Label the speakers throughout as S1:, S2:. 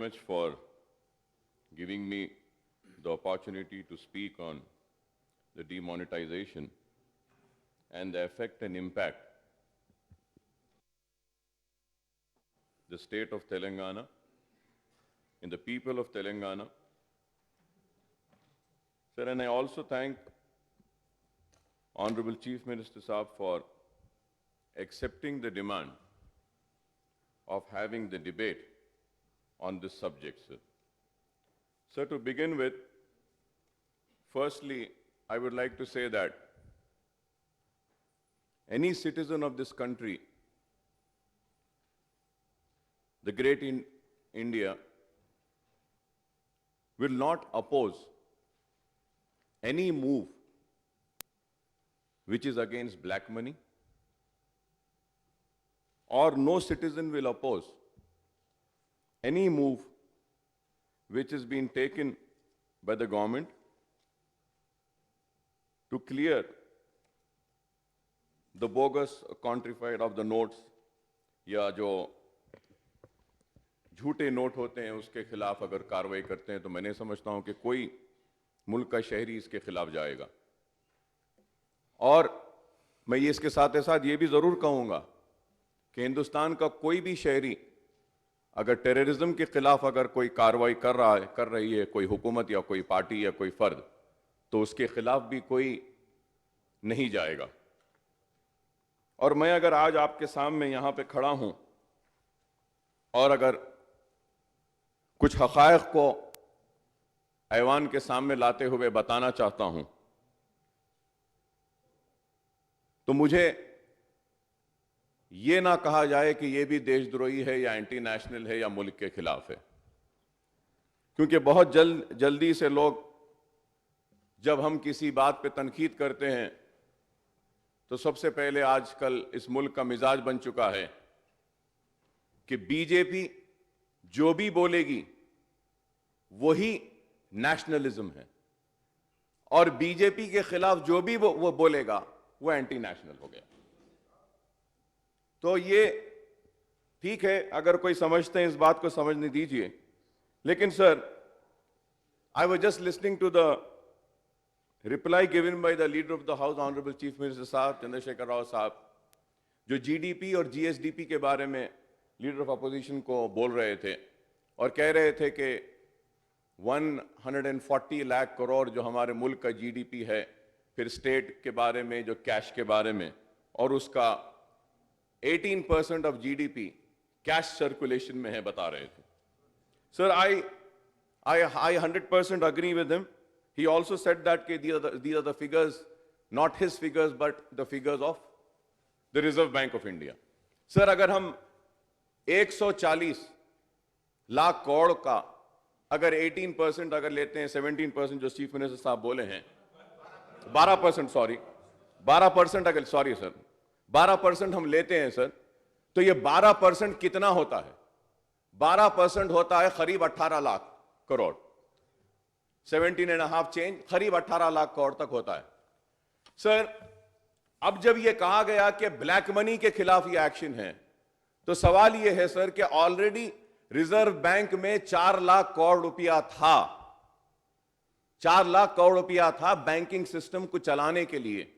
S1: Much for giving me the opportunity to speak on the demonetization and the effect and impact the state of Telangana and the people of Telangana. Sir, and I also thank Honorable Chief Minister Saab for accepting the demand of having the debate on this subject, sir. Sir, to begin with, firstly, I would like to say that any citizen of this country, the great India, will not oppose any move which is against black money, or no citizen will oppose any move which is being taken by the government to clear the bogus counterfeit of the notes या जो झूठे note होते हैं उसके खिलाफ अगर कार्रवाई करते हैं तो मैं नहीं समझता हूं कि कोई मुल्क का शहरी इसके खिलाफ जाएगा। और मैं ये इसके साथ साथ ये भी जरूर कहूंगा कि हिंदुस्तान का कोई भी शहरी अगर टेररिज्म के खिलाफ अगर कोई कार्रवाई कर रही है कोई हुकूमत या कोई पार्टी या कोई फर्द, तो उसके खिलाफ भी कोई नहीं जाएगा। और मैं अगर आज आपके सामने यहां पे खड़ा हूं और अगर कुछ हक़ाइक़ को ऐवान के सामने लाते हुए बताना चाहता हूं, तो मुझे ये ना कहा जाए कि ये भी देशद्रोही है या एंटी नेशनल है या मुल्क के खिलाफ है, क्योंकि बहुत जल्दी से लोग जब हम किसी बात पे तनकीद करते हैं तो सबसे पहले आजकल इस मुल्क का मिजाज बन चुका है कि बीजेपी जो भी बोलेगी वही नेशनलिज्म है और बीजेपी के खिलाफ जो भी वो बोलेगा वो एंटी नेशनल हो गया। तो ये ठीक है, अगर कोई समझते हैं इस बात को समझने दीजिए। लेकिन sir, I was just listening to the reply given by the leader of the house honourable chief minister साहब चंद्रशेखर राव साहब, जो जीडीपी और जीएसडीपी के बारे में लीडर ऑफ अपोजिशन को बोल रहे थे और कह रहे थे कि 140 लाख करोड़ जो हमारे मुल्क का जीडीपी है, फिर स्टेट के बारे में जो कैश के बारे में, और उसका 18% ऑफ जीडीपी कैश सर्कुलेशन में है, बता रहे थे। Sir, I 100% agree with him. He also said that these are the figures, not his figures, but the figures of the Reserve Bank of India. Sir, अगर हम 140 लाख करोड़ का अगर 18% अगर लेते हैं, 17% जो चीफ मिनिस्टर साहब बोले हैं, 12% अगर 12% हम लेते हैं सर, तो ये 12% कितना होता है? 12% होता है करीब 18 लाख करोड़, 17.5 चेंज, करीब 18 लाख करोड़ तक होता है। सर, अब जब ये कहा गया कि ब्लैक मनी के खिलाफ ये एक्शन है, तो सवाल ये है सर कि ऑलरेडी रिजर्व बैंक में 4 लाख करोड़ रुपया था, 4 लाख करोड़ रुपया था बैंकिंग सिस्टम को चलाने के लिए,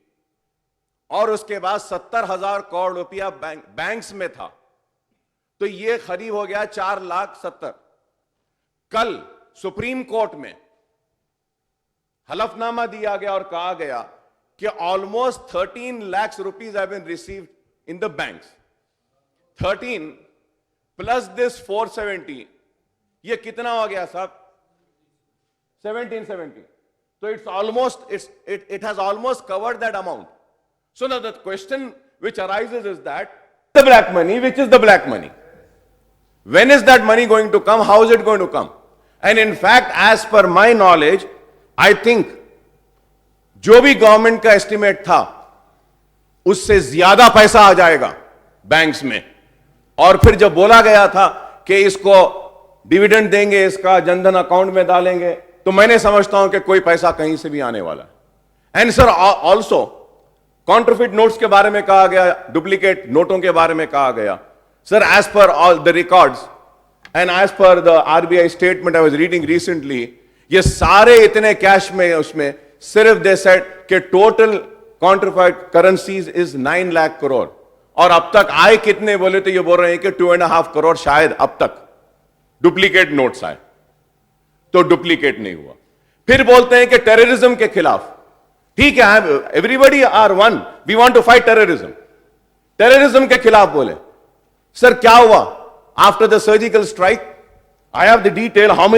S1: और उसके बाद 70,000 करोड़ रुपया बैंक्स में था, तो ये करीब हो गया 4,70,000। कल सुप्रीम कोर्ट में हलफनामा दिया गया और कहा गया कि almost 13 lakh rupees have been received in the banks. 13 plus this 470, ये कितना हो गया साहब? 1770। तो it has almost covered that amount. So now the question which arises is that the black money, which is the black money? When is that money going to come? How is it going to come? And in fact, as per my knowledge, I think जो भी government का estimate था उससे ज्यादा पैसा आ जाएगा banks में। और फिर जब बोला गया था कि इसको डिविडेंड देंगे, इसका जनधन अकाउंट में डालेंगे, तो मैंने समझता हूं कि कोई पैसा कहीं से भी आने वाला है। And sir, also counterfeit notes के बारे में कहा गया, डुप्लीकेट नोटों के बारे में कहा गया। Sir, as per all the records, And as per the RBI statement I was reading recently, ये सारे इतने कैश में उसमें सिर्फ दे सेड कि टोटल कॉन्ट्रीफाइड करेंसीज इज 9 लाख करोड़ और अब तक आए कितने बोले तो ये बोल रहे हैं कि 2.5 करोड़ शायद अब तक डुप्लीकेट नोट्स आए, तो डुप्लीकेट नहीं हुआ। फिर बोलते हैं कि टेररिज्म के खिलाफ, ठीक है, everybody are one, we want to fight terrorism, terrorism के खिलाफ बोले। सर क्या हुआ after the surgical strike? I have the detail, how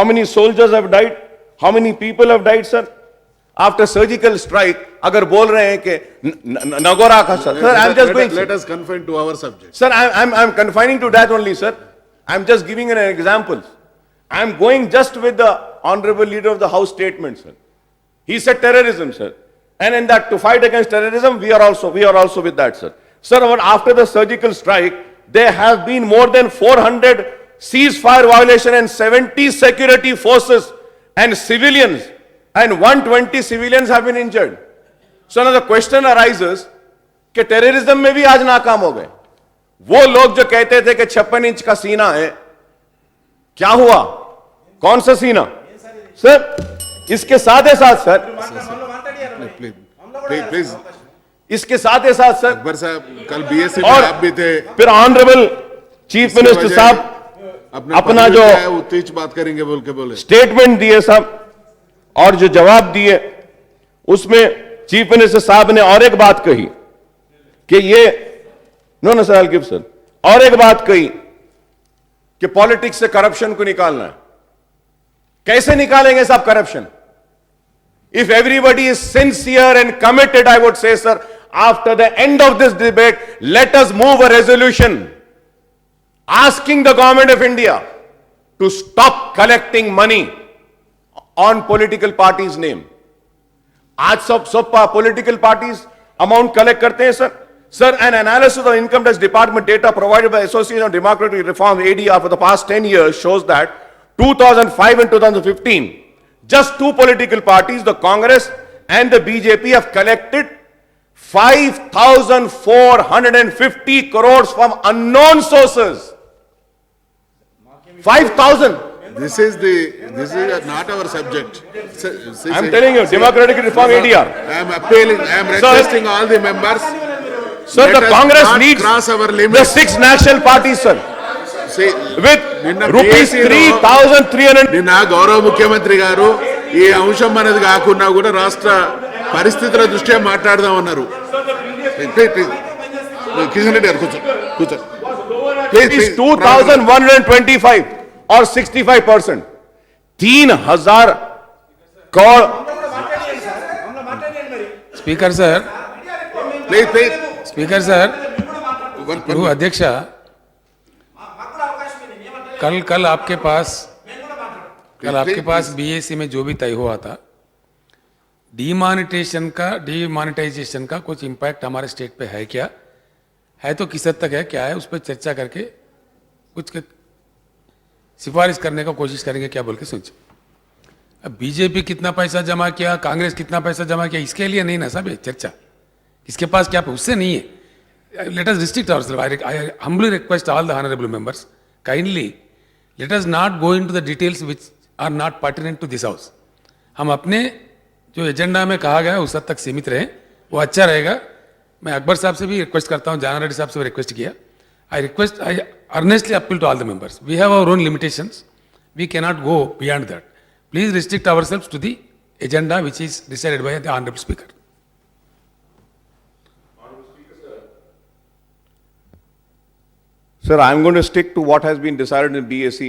S1: many soldiers have died, how many people have died sir after surgical strike. अगर बोल रहे हैं कि नगोरा का sir, I am just going,
S2: let us confine to our subject.
S1: sir, I'm confining to that only, sir. I'm just giving an example. I'm going just with the honorable leader of the house statement, sir. He said terrorism, sir, and in that to fight against terrorism we are also with that, sir. Sir, after the surgical strike there have been more than 400 ceasefire violation and 70 security forces and civilians and 120 civilians have been injured. So now the question arises कि terrorism में भी आज नाकाम हो गए। वो लोग जो कहते थे कि 56 इंच का सीना है, क्या हुआ? कौन सा सीना? सर इसके साथ ही साथ सर,
S2: प्लीज
S1: इसके साथ ही साथ सर,
S2: अकबर साहब कल बीएससी में
S1: और
S2: आप भी थे,
S1: फिर ऑनरेबल चीफ मिनिस्टर साहब अपना जो
S2: उत्तेज बात करेंगे बोल के बोले
S1: स्टेटमेंट दिए साहब और जो जवाब दिए उसमें चीफ मिनिस्टर साहब ने और एक बात कही कि ये no sir I give sir, और एक बात कही कि पॉलिटिक्स से करप्शन को निकालना है। कैसे निकालेंगे साहब corruption? If everybody is sincere and committed, I would say sir after the end of this debate let us move a resolution asking the government of India to stop collecting money on political parties' name. आज सब political parties amount collect करते हैं sir. Sir, an analysis of income tax department data provided by Association of Democratic Reform ADR for the past 10 years shows that 2005 and 2015, just two political parties, the Congress and the BJP, have collected 5,450 crores from unknown sources. 5,000.
S2: This is not our subject.
S1: I'm telling you, Democratic Reform ADR.
S2: I am appealing, I am requesting all the members.
S1: Sir,
S2: let
S1: the
S2: us
S1: Congress
S2: not
S1: needs
S2: cross our
S1: the
S2: limits.
S1: 6 national parties, sir,
S2: See,
S1: with rupees 3,300.
S2: నిన్న గౌరవ ముఖ్యమంత్రి గారు ఈ అంశం అనేది కాకుండా కూడా రాష్ట్ర పరిస్థితుల దృష్ట్యా మాట్లాడదామన్నారు. కిషన్ రెడ్డి గారు కూర్చో.
S1: Is 2,125 or 65%. 3,000 crore.
S3: Speaker sir,
S2: please
S3: speaker sir, गृह अध्यक्ष, कल आपके पास बीएससी में जो भी तय हुआ था, डीमोनेटाइजेशन का कुछ इम्पैक्ट हमारे स्टेट पे है क्या, है तो किस हद तक है, क्या है, उस पर चर्चा करके कुछ सिफारिश करने का कोशिश करेंगे क्या बोल के सोचो। अब बीजेपी कितना पैसा जमा किया, कांग्रेस कितना पैसा जमा किया, इसके लिए नहीं ना साहब ये चर्चा, इसके पास क्या उससे नहीं है। Let us restrict ourselves. I humbly request all the honourable members, kindly let us not go into the details which are not pertinent to this house. हम अपने जो एजेंडा में कहा गया उस हद तक सीमित रहें, वो अच्छा रहेगा। मैं अकबर साहब से भी रिक्वेस्ट करता हूँ, जाना रेड्डी साहब से भी रिक्वेस्ट किया। I earnestly appeal to all the members, we have our own limitations, we cannot go beyond that. Please restrict ourselves to the agenda which is decided by the honourable speaker.
S1: Sir, I'm going to stick to what has been decided in BSE,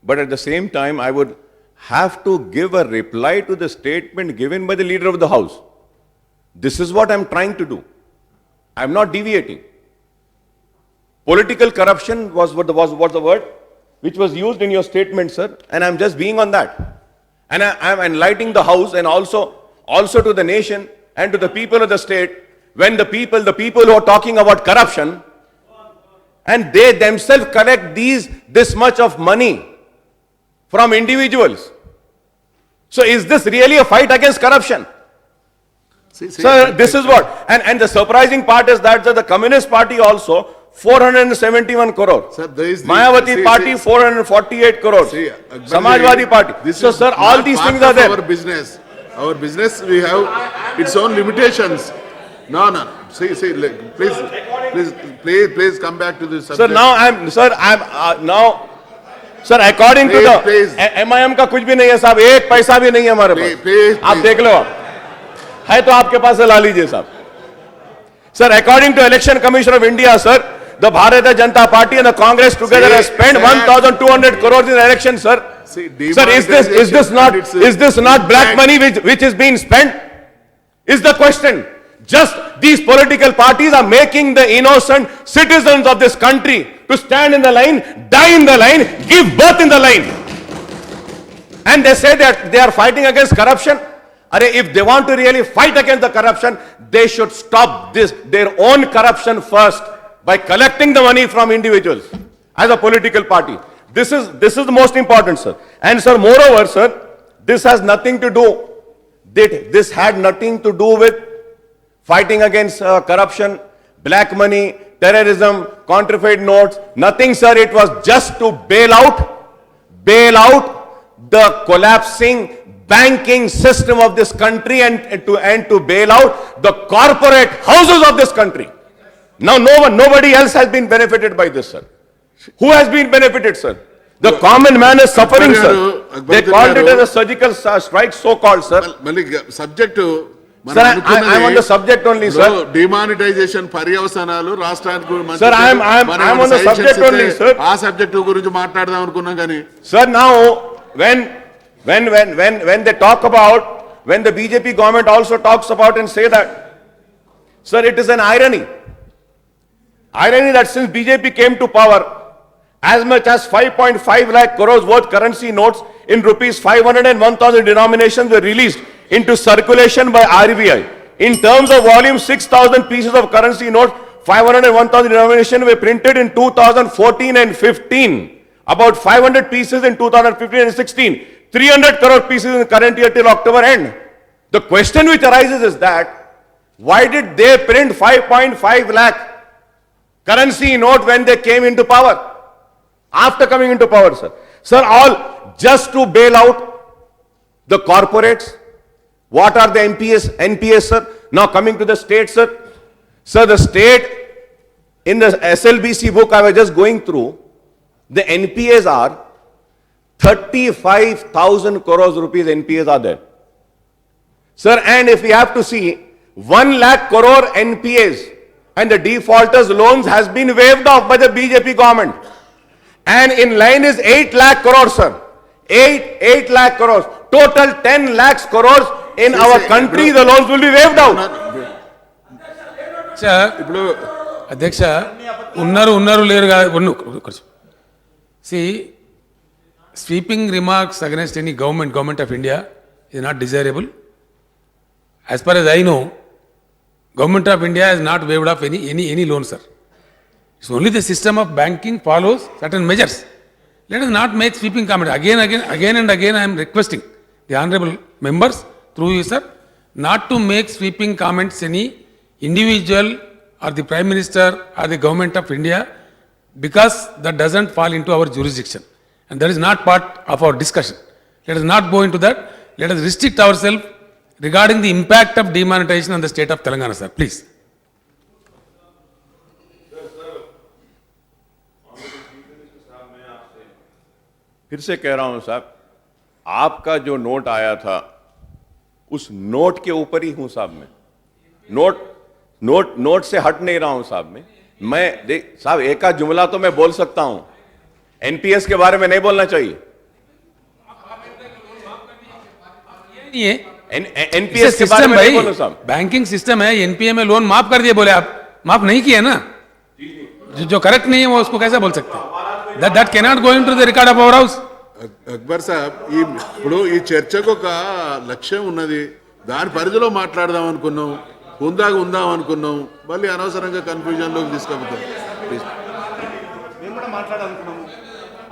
S1: but at the same time, I would have to give a reply to the statement given by the leader of the House. This is what I'm trying to do. I'm not deviating. Political corruption was the word which was used in your statement, sir, and I'm just being on that. And I'm enlightening the House and also to the nation and to the people of the state, when the people who are talking about corruption, and they themselves collect this much of money from individuals. So is this really a fight against corruption? Sir, this is what, and the surprising part is that the Communist Party also 471 crore.
S2: Sir, there is the-
S1: Mayawati
S2: see,
S1: party,
S2: see.
S1: 448 crore.
S2: See, Akbarji,
S1: Samajwadi party.
S2: This
S1: So
S2: is
S1: sir, all
S2: not
S1: these
S2: part
S1: things are
S2: of
S1: there.
S2: Our business, we have its own limitations. No. See, please come back to this
S1: Sir,
S2: subject.
S1: now, sir, according to the
S2: Please.
S1: MIM का कुछ भी नहीं है साहब, एक पैसा भी नहीं है हमारे पास.
S2: Please.
S1: आप देख लो, है तो आपके पास से ला लीजिए साहब. Sir, according to Election Commission of India, sir, the Bharatiya Janata Party and the Congress together
S2: See,
S1: has spent
S2: sir.
S1: 1,200 crores in election, sir.
S2: See,
S1: Sir, is this not black money which is being spent? Is the question. Just these political parties are making the innocent citizens of this country to stand in the line, die in the line, give birth in the line. And they say that they are fighting against corruption. If they want to really fight against the corruption, they should stop their own corruption first by collecting the money from individuals as a political party. This is the most important, sir. And sir, moreover, sir, this has nothing to do. This had nothing to do with fighting against corruption, black money, terrorism, counterfeit notes. Nothing, sir. It was just to bail out the collapsing banking system of this country and to bail out the corporate houses of this country. Now nobody else has been benefited by this, sir. Who has been benefited, sir? The common man is suffering, sir.
S2: Akbar
S1: They called it
S2: garu.
S1: as a surgical strike, so-called, sir.
S2: మళ్ళీ subject
S1: Sir, I'm on the subject only, sir.
S2: Demonetisation పర్యవసానాలు రాష్ట్రానికి మంచి
S1: Sir, I'm
S2: మనం
S1: on the
S2: suggestions
S1: subject only,
S2: ఇస్తే
S1: sir.
S2: ఆ subject గురించి మాట్లాడదాం అనుకున్నాం కానీ
S1: Sir, now, when they talk about, when the BJP government also talks about and say that, sir, it is an irony. Irony that since BJP came to power, as much as 5.5 lakh crores worth currency notes in rupees 500 and 1,000 denominations were released into circulation by RBI. In terms of volume, 6,000 pieces of currency notes, 500 and 1,000 denominations were printed in 2014 and 15. About 500 pieces in 2015 and 16. 300 crore pieces in the current year till October end. The question which arises is that, why did they print 5.5 lakh currency note when they came into power? After coming into power, sir. Sir, all just to bail out the corporates. What are the NPS, sir? Now coming to the state, sir. Sir, the state, in the SLBC book I was just going through, the NPAs are 35,000 crores rupees NPAs are there. Sir, and if we have to see, 1 lakh crore NPAs and the defaulters loans has been waived off by the BJP government. And in line is 8 lakh crores, sir. 8 lakh crores. Total 10 lakhs crores in our country, the loans will be waived out.
S2: ఇప్పుడు
S3: అధ్యక్ష ఉన్నారు లేరు see sweeping remarks against any government of India is not desirable. As far as I know, Government of India has not waived off any loan, sir. It's only the system of banking follows certain measures. Let us not make sweeping comment. Again and again, I am requesting the honorable members, through you, sir, not to make sweeping comments any individual or the Prime Minister or the Government of India, because that doesn't fall into our jurisdiction. And that is not part of our discussion. Let us not go into that. Let us restrict ourselves regarding the impact of demonetization on the state of Telangana, sir. Please.
S1: फिर से कह रहा हूं साहब, आपका जो note आया था उस नोट के ऊपर ही हूं साहब मैं. नोट से हट नहीं रहा हूं साहब मैं साहब एक का जुमला तो मैं बोल सकता हूं, एनपीएस के बारे में नहीं बोलना चाहिए. एनपीएस के बारे में नहीं बोलो साहब.
S3: बैंकिंग सिस्टम है, एनपीए में लोन माफ कर दिए बोले आप, माफ नहीं किए ना. जो करेक्ट नहीं है वो उसको कैसे बोल सकते हैं? That cannot go into the record of our house.
S2: Akbar సాబ్ ఇప్పుడు ఈ చర్చకు ఒక లక్ష్యం ఉన్నది, దాని పరిధిలో మాట్లాడదాం అనుకున్నాం, హుందాగా ఉందాం అనుకున్నాం, మళ్ళీ అనవసరంగా కన్ఫ్యూజన్లోకి తీసుకెళ్తాం.
S4: మేము కూడా మాట్లాడాలనుకున్నాము,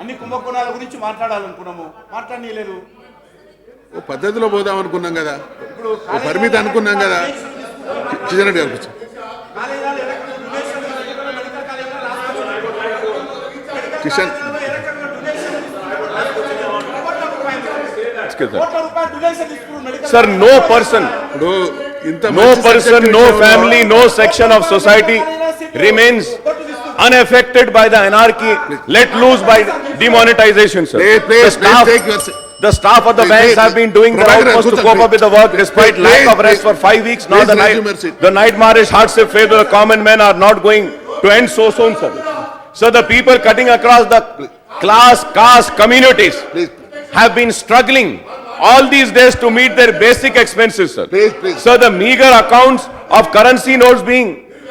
S4: అన్ని కుంభకోణాల గురించి మాట్లాడాలనుకున్నాము, మాట్లాడలేదు.
S2: ఓ పద్ధతిలో పోదాం అనుకున్నాం కదా, ఓ పరిమితి అనుకున్నాం కదా. కిషన్ రెడ్డి గారు
S4: కాలేజీలో ఎలక్ట్రికల్ మెడికల్ కాలేజీలో
S2: కిషన్
S1: Sir, no person,
S2: ఇప్పుడు ఇంత
S1: no
S2: మంచి
S1: person,
S2: subject
S1: no
S2: విషయంలో
S1: family, no section of society remains unaffected by the anarchy let loose by demonetization, sir.
S2: Please take your seat.
S1: The staff of the
S2: Please,
S1: banks
S2: please,
S1: have been doing their
S2: Prabhakaran,
S1: utmost to
S2: Kutal,
S1: cope up with the work despite
S2: please,
S1: lack of rest
S2: please,
S1: for 5 weeks. Now
S2: please
S1: the
S2: resume your seat.
S1: nightmarish hardship faced by the common men are not going to end so soon, sir. So the people cutting across the class, caste, communities
S2: Please.
S1: have been struggling all these days to meet their basic expenses, sir.
S2: Please.
S1: So the meager accounts of currency notes being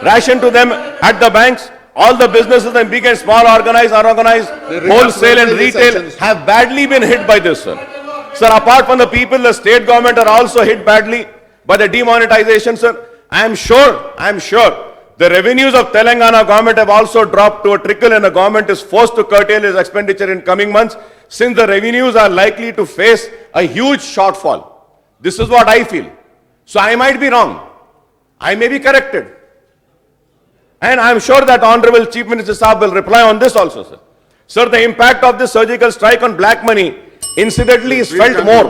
S1: rationed to them at the banks, all the businesses and big and small, organized, unorganized, wholesale and retail have badly been hit by this, sir. Sir, apart from the people, the state government are also hit badly by the demonetization, sir. I am sure the revenues of Telangana government have also dropped to a trickle and the government is forced to curtail its expenditure in coming months since the revenues are likely to face a huge shortfall. This is what I feel. So I might be wrong. I may be corrected. And I am sure that Honorable Chief Minister Saab will reply on this also, sir. Sir, the impact of this surgical strike on black money incidentally is felt more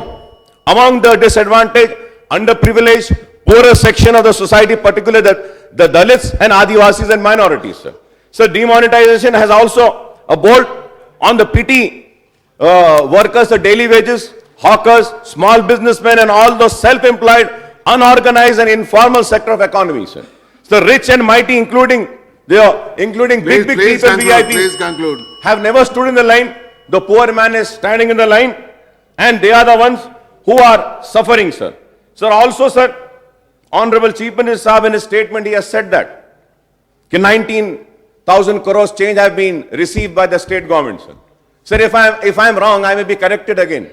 S1: among the disadvantaged, underprivileged, poorer section of the society, particularly the Dalits and Adivasis and minorities, sir. So demonetization has also a bolt on the petty workers, the daily wages, hawkers, small businessmen and all those self-employed, unorganized and informal sector of economy, sir. So rich and mighty, including big
S2: Please
S1: people,
S2: conclude.
S1: VIPs,
S2: Please conclude.
S1: have never stood in the line. The poor man is standing in the line and they are the ones who are suffering, sir. Sir, also, sir, Honorable Chief Minister Saab in his statement, he has said that 19,000 crores change have been received by the state government, sir. Sir, if I am wrong, I may be corrected again.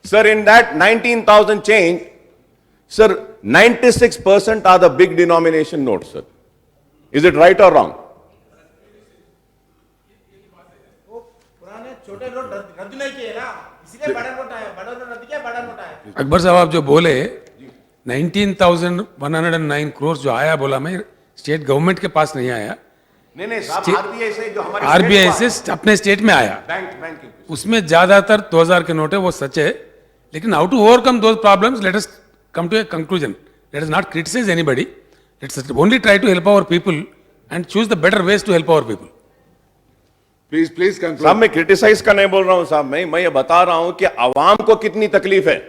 S1: Sir, in that 19,000 change, sir, 96% are the big denomination notes, sir. Is it right or wrong?
S4: पुराने छोटे note रद्द नहीं किए ना, इसीलिए बड़ा note आया, बड़ा नोट रद्द किया, बड़ा नोट आया।
S3: अकबर साहब आप जो बोले 19,109 करोड़ जो आया बोला मैं स्टेट गवर्नमेंट के पास नहीं आया,
S1: नहीं साहब, आरबीआई से जो हमारे
S3: आरबीआई से अपने स्टेट में आया।
S1: बैंक
S3: उसमें ज्यादातर 2000 के नोट है, वो सच है, लेकिन how to overcome those problems, let us come to a conclusion, let us not criticise anybody, let's only try to help our people and choose the better ways to help our people.
S2: Please conclude.
S1: साहब मैं criticise का नहीं बोल रहा हूं साहब, मैं ये बता रहा हूं कि आवाम को कितनी तकलीफ है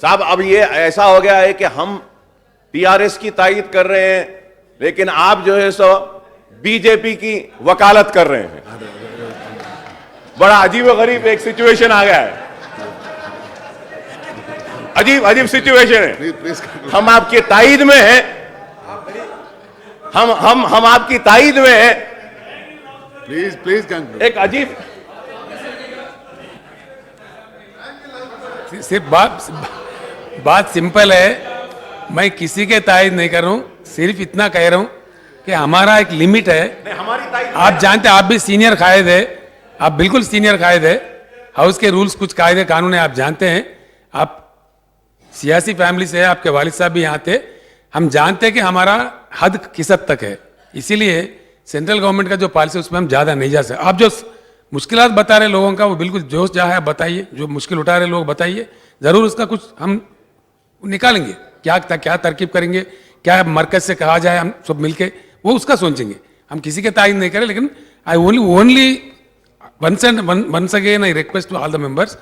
S1: साहब। अब ये ऐसा हो गया है कि हम टीआरएस की तायद कर रहे हैं, लेकिन आप जो है सो बीजेपी की वकालत कर रहे हैं। बड़ा अजीब व गरीब एक सिचुएशन आ गया है, अजीब सिचुएशन है।
S2: Please conclude.
S1: हम आपकी तायद में हैं, हम आपकी तायद में हैं।
S2: Please conclude.
S1: एक अजीब
S3: सिर्फ बात सिंपल है, मैं किसी के तायद नहीं कर रहा हूं, सिर्फ इतना कह रहा हूं कि हमारा एक लिमिट है।
S1: हमारी तायद
S3: आप जानते हैं, आप भी सीनियर कायद है, आप बिल्कुल सीनियर कायद है, हाउस के रूल्स कुछ कायदे कानून है, आप जानते हैं, आप सियासी फैमिली से है, आपके वालिद साहब भी यहाँ थे, हम जानते हैं कि हमारा हद किस हद तक है। इसीलिए सेंट्रल गवर्नमेंट का जो पॉलिसी उसमें हम ज़्यादा नहीं जा सकते। आप जो मुश्किलात बता रहे लोगों का, वो बिल्कुल जो जहाँ है बताइए, जो मुश्किल उठा रहे लोग बताइए, ज़रूर उसका कुछ हम निकालेंगे, क्या तरकीब करेंगे, क्या मरकज से कहा जाए, हम सब मिलके वो उसका सोचेंगे। हम किसी के तायद नहीं करें, लेकिन I only once again I request to all the members,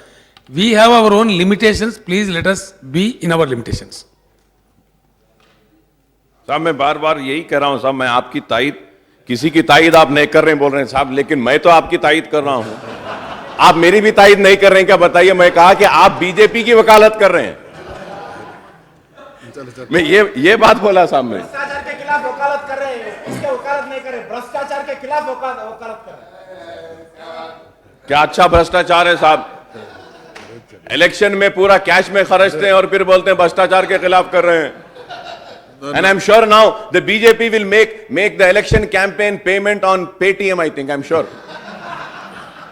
S3: we have our own limitations, please let us be in our limitations.
S1: साहब मैं बार बार यही कह रहा हूं साहब, मैं आपकी तायद, किसी की तायद आप नहीं कर रहे हैं बोल रहे हैं साहब, लेकिन मैं तो आपकी तायद कर रहा हूं, आप मेरी भी तायद नहीं कर रहे हैं क्या बताइए। मैं कहा कि आप बीजेपी की वकालत कर रहे हैं, मैं ये बात बोला साहब। मैं
S4: भ्रष्टाचार के खिलाफ वकालत कर रहे हैं, इसके वकालत नहीं कर रहे, भ्रष्टाचार के खिलाफ वकालत कर रहे हैं।
S1: क्या अच्छा भ्रष्टाचार है साहब, इलेक्शन में पूरा कैश में खर्चते हैं और फिर बोलते हैं भ्रष्टाचार के खिलाफ कर रहे हैं। And I'm sure now the BJP will make the election campaign payment on Paytm, I think, I'm sure.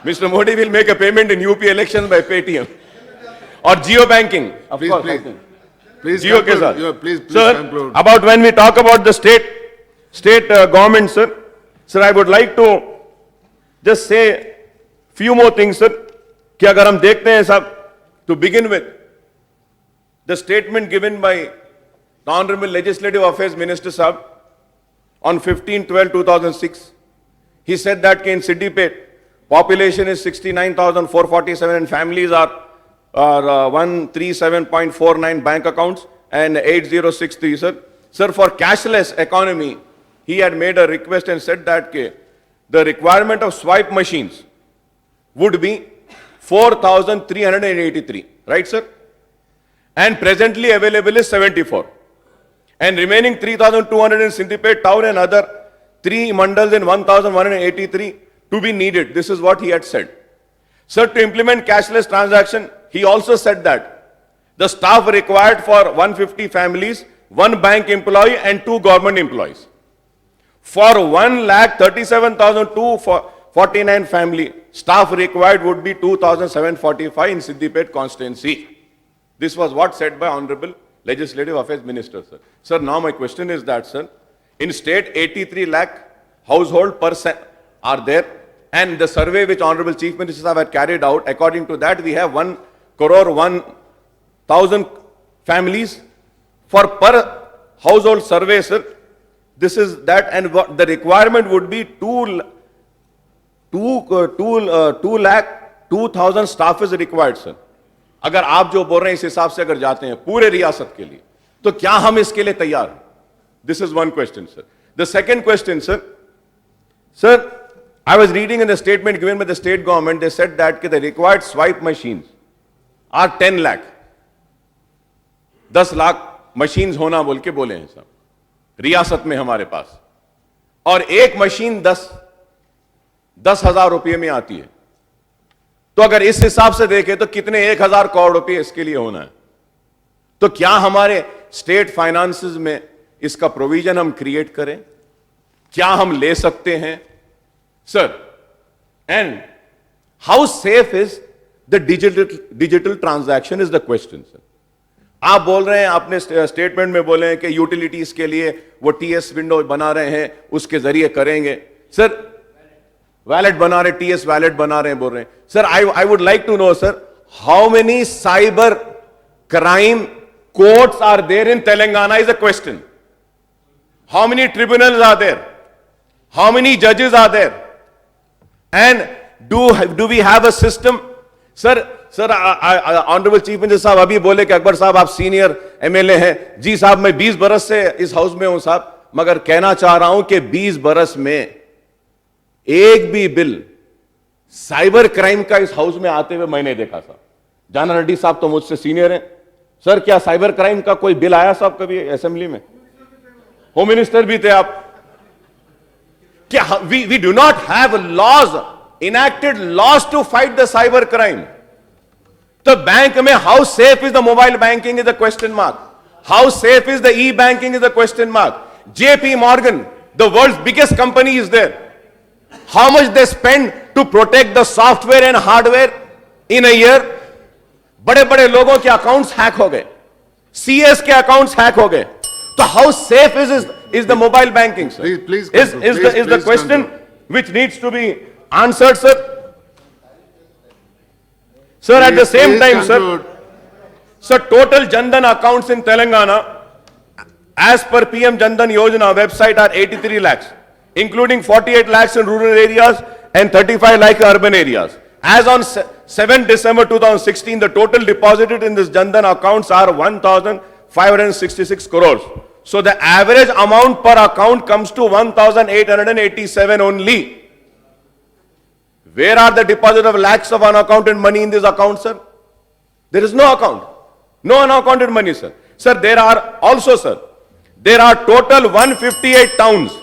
S1: Mr. Modi will make a payment in UP elections by Paytm. Or Jio banking, of
S2: Please,
S1: course.
S2: please.
S1: I think.
S2: Please
S1: Jio ke
S2: conclude.
S1: sir.
S2: Please
S1: Sir,
S2: conclude.
S1: about when we talk about the state government, sir, I would like to just say few more things, sir. कि अगर हम देखते हैं साहब, to begin with, the statement given by the Honorable Legislative Affairs Minister Sahab on 15/12/2006, he said that in Siddipet, population is 69,447 and families are 137.49 bank accounts and 8063, sir. Sir, for cashless economy, he had made a request and said that the requirement of swipe machines would be 4,383, right, sir? And presently available is 74. And remaining 3,200 in Siddipet town and other 3 mandals in 1,183 to be needed. This is what he had said. Sir, to implement cashless transaction, he also said that the staff required for 150 families, 1 bank employee and 2 government employees. For 1,37,249 family, staff required would be 2,745 in Siddipet constituency. This was what said by Honorable Legislative Affairs Minister, sir. Sir, now my question is that, sir, in state 83 lakh household are there, and the survey which Honorable Chief Minister had carried out, according to that, we have 1,01,000 families for per household survey, sir. This is that, and the requirement would be 2,02,000 staff is required, sir. अगर आप जो बोल रहे हैं इस हिसाब से अगर जाते हैं पूरे रियासत के लिए, तो क्या हम इसके लिए तैयार हैं? This is one question, sir. The second question, sir. Sir, I was reading in the statement given by the state government, they said that the required swipe machines are 10 lakh. 10 lakh machines होना बोल के बोले हैं साहब रियासत में हमारे पास, और एक मशीन 10,000 रुपये में आती है. तो अगर इस हिसाब से देखें तो कितने 1,000 करोड़ रुपए इसके लिए होना है? तो क्या हमारे स्टेट फाइनेंसेस में इसका प्रोविजन हम क्रिएट करें? क्या हम ले सकते हैं sir? And how safe is the digital transaction is the question, sir. आप बोल रहे हैं, आपने स्टेटमेंट में बोले हैं कि यूटिलिटीज के लिए वो टीएस विंडो बना रहे हैं, उसके जरिए करेंगे. सर, वैलेट बना रहे, टीएस वैलेट बना रहे हैं, बोल रहे हैं. Sir, I would like to know, sir, how many cyber crime courts are there in Telangana is a question. How many tribunals are there? How many जजेस are there? And do we have a system? Sir, honourable chief minister साहब अभी बोले कि अकबर साहब आप senior MLA हैं. जी साहब, मैं 20 बरस से इस हाउस में हूं साहब, मगर कहना चाह रहा हूं कि 20 बरस में एक भी बिल साइबर क्राइम का इस हाउस में आते हुए मैंने देखा साहब. जाना रेड्डी साहब तो मुझसे सीनियर हैं. सर, क्या साइबर क्राइम का कोई बिल आया साहब कभी असेंबली में? होम मिनिस्टर भी थे आप. क्या we do not have laws, enacted laws to fight the cyber crime? तो बैंक में how safe is the mobile banking is the question mark. How safe is the e banking is the question mark. JP Morgan, the world's biggest company, is there. How much they spend to protect the software and hardware in a year? बड़े बड़े लोगों के accounts hack हो गए, CS के accounts hack हो गए. तो how safe is the mobile banking, sir?
S2: Please
S1: is
S2: conclude.
S1: the
S2: Please
S1: question
S2: conclude.
S1: which needs to be answered, sir. Sir, at the same
S2: Please
S1: time,
S2: conclude.
S1: sir, total Jandan accounts in Telangana, as per PM Jandan Yojana website, are 83 lakhs, including 48 lakhs in rural areas and 35 lakhs in urban areas. As on 7 December 2016, the total deposited in this Jandan accounts are 1,566 crores. So the average amount per account comes to 1,887 only. Where are the deposit of lakhs of unaccounted money in this account, sir? There is no account. No unaccounted money, sir. Sir, there are also, sir, there are total 158 towns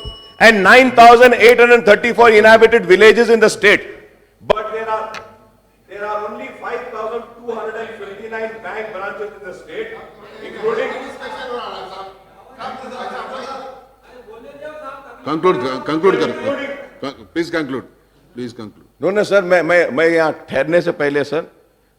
S1: and 9,834 inhabited villages in the state. But there are only 5,259 bank branches in the state, including...
S2: Conclude कर. Please conclude.
S1: No, sir, मैं यहाँ ठहरने से पहले, sir,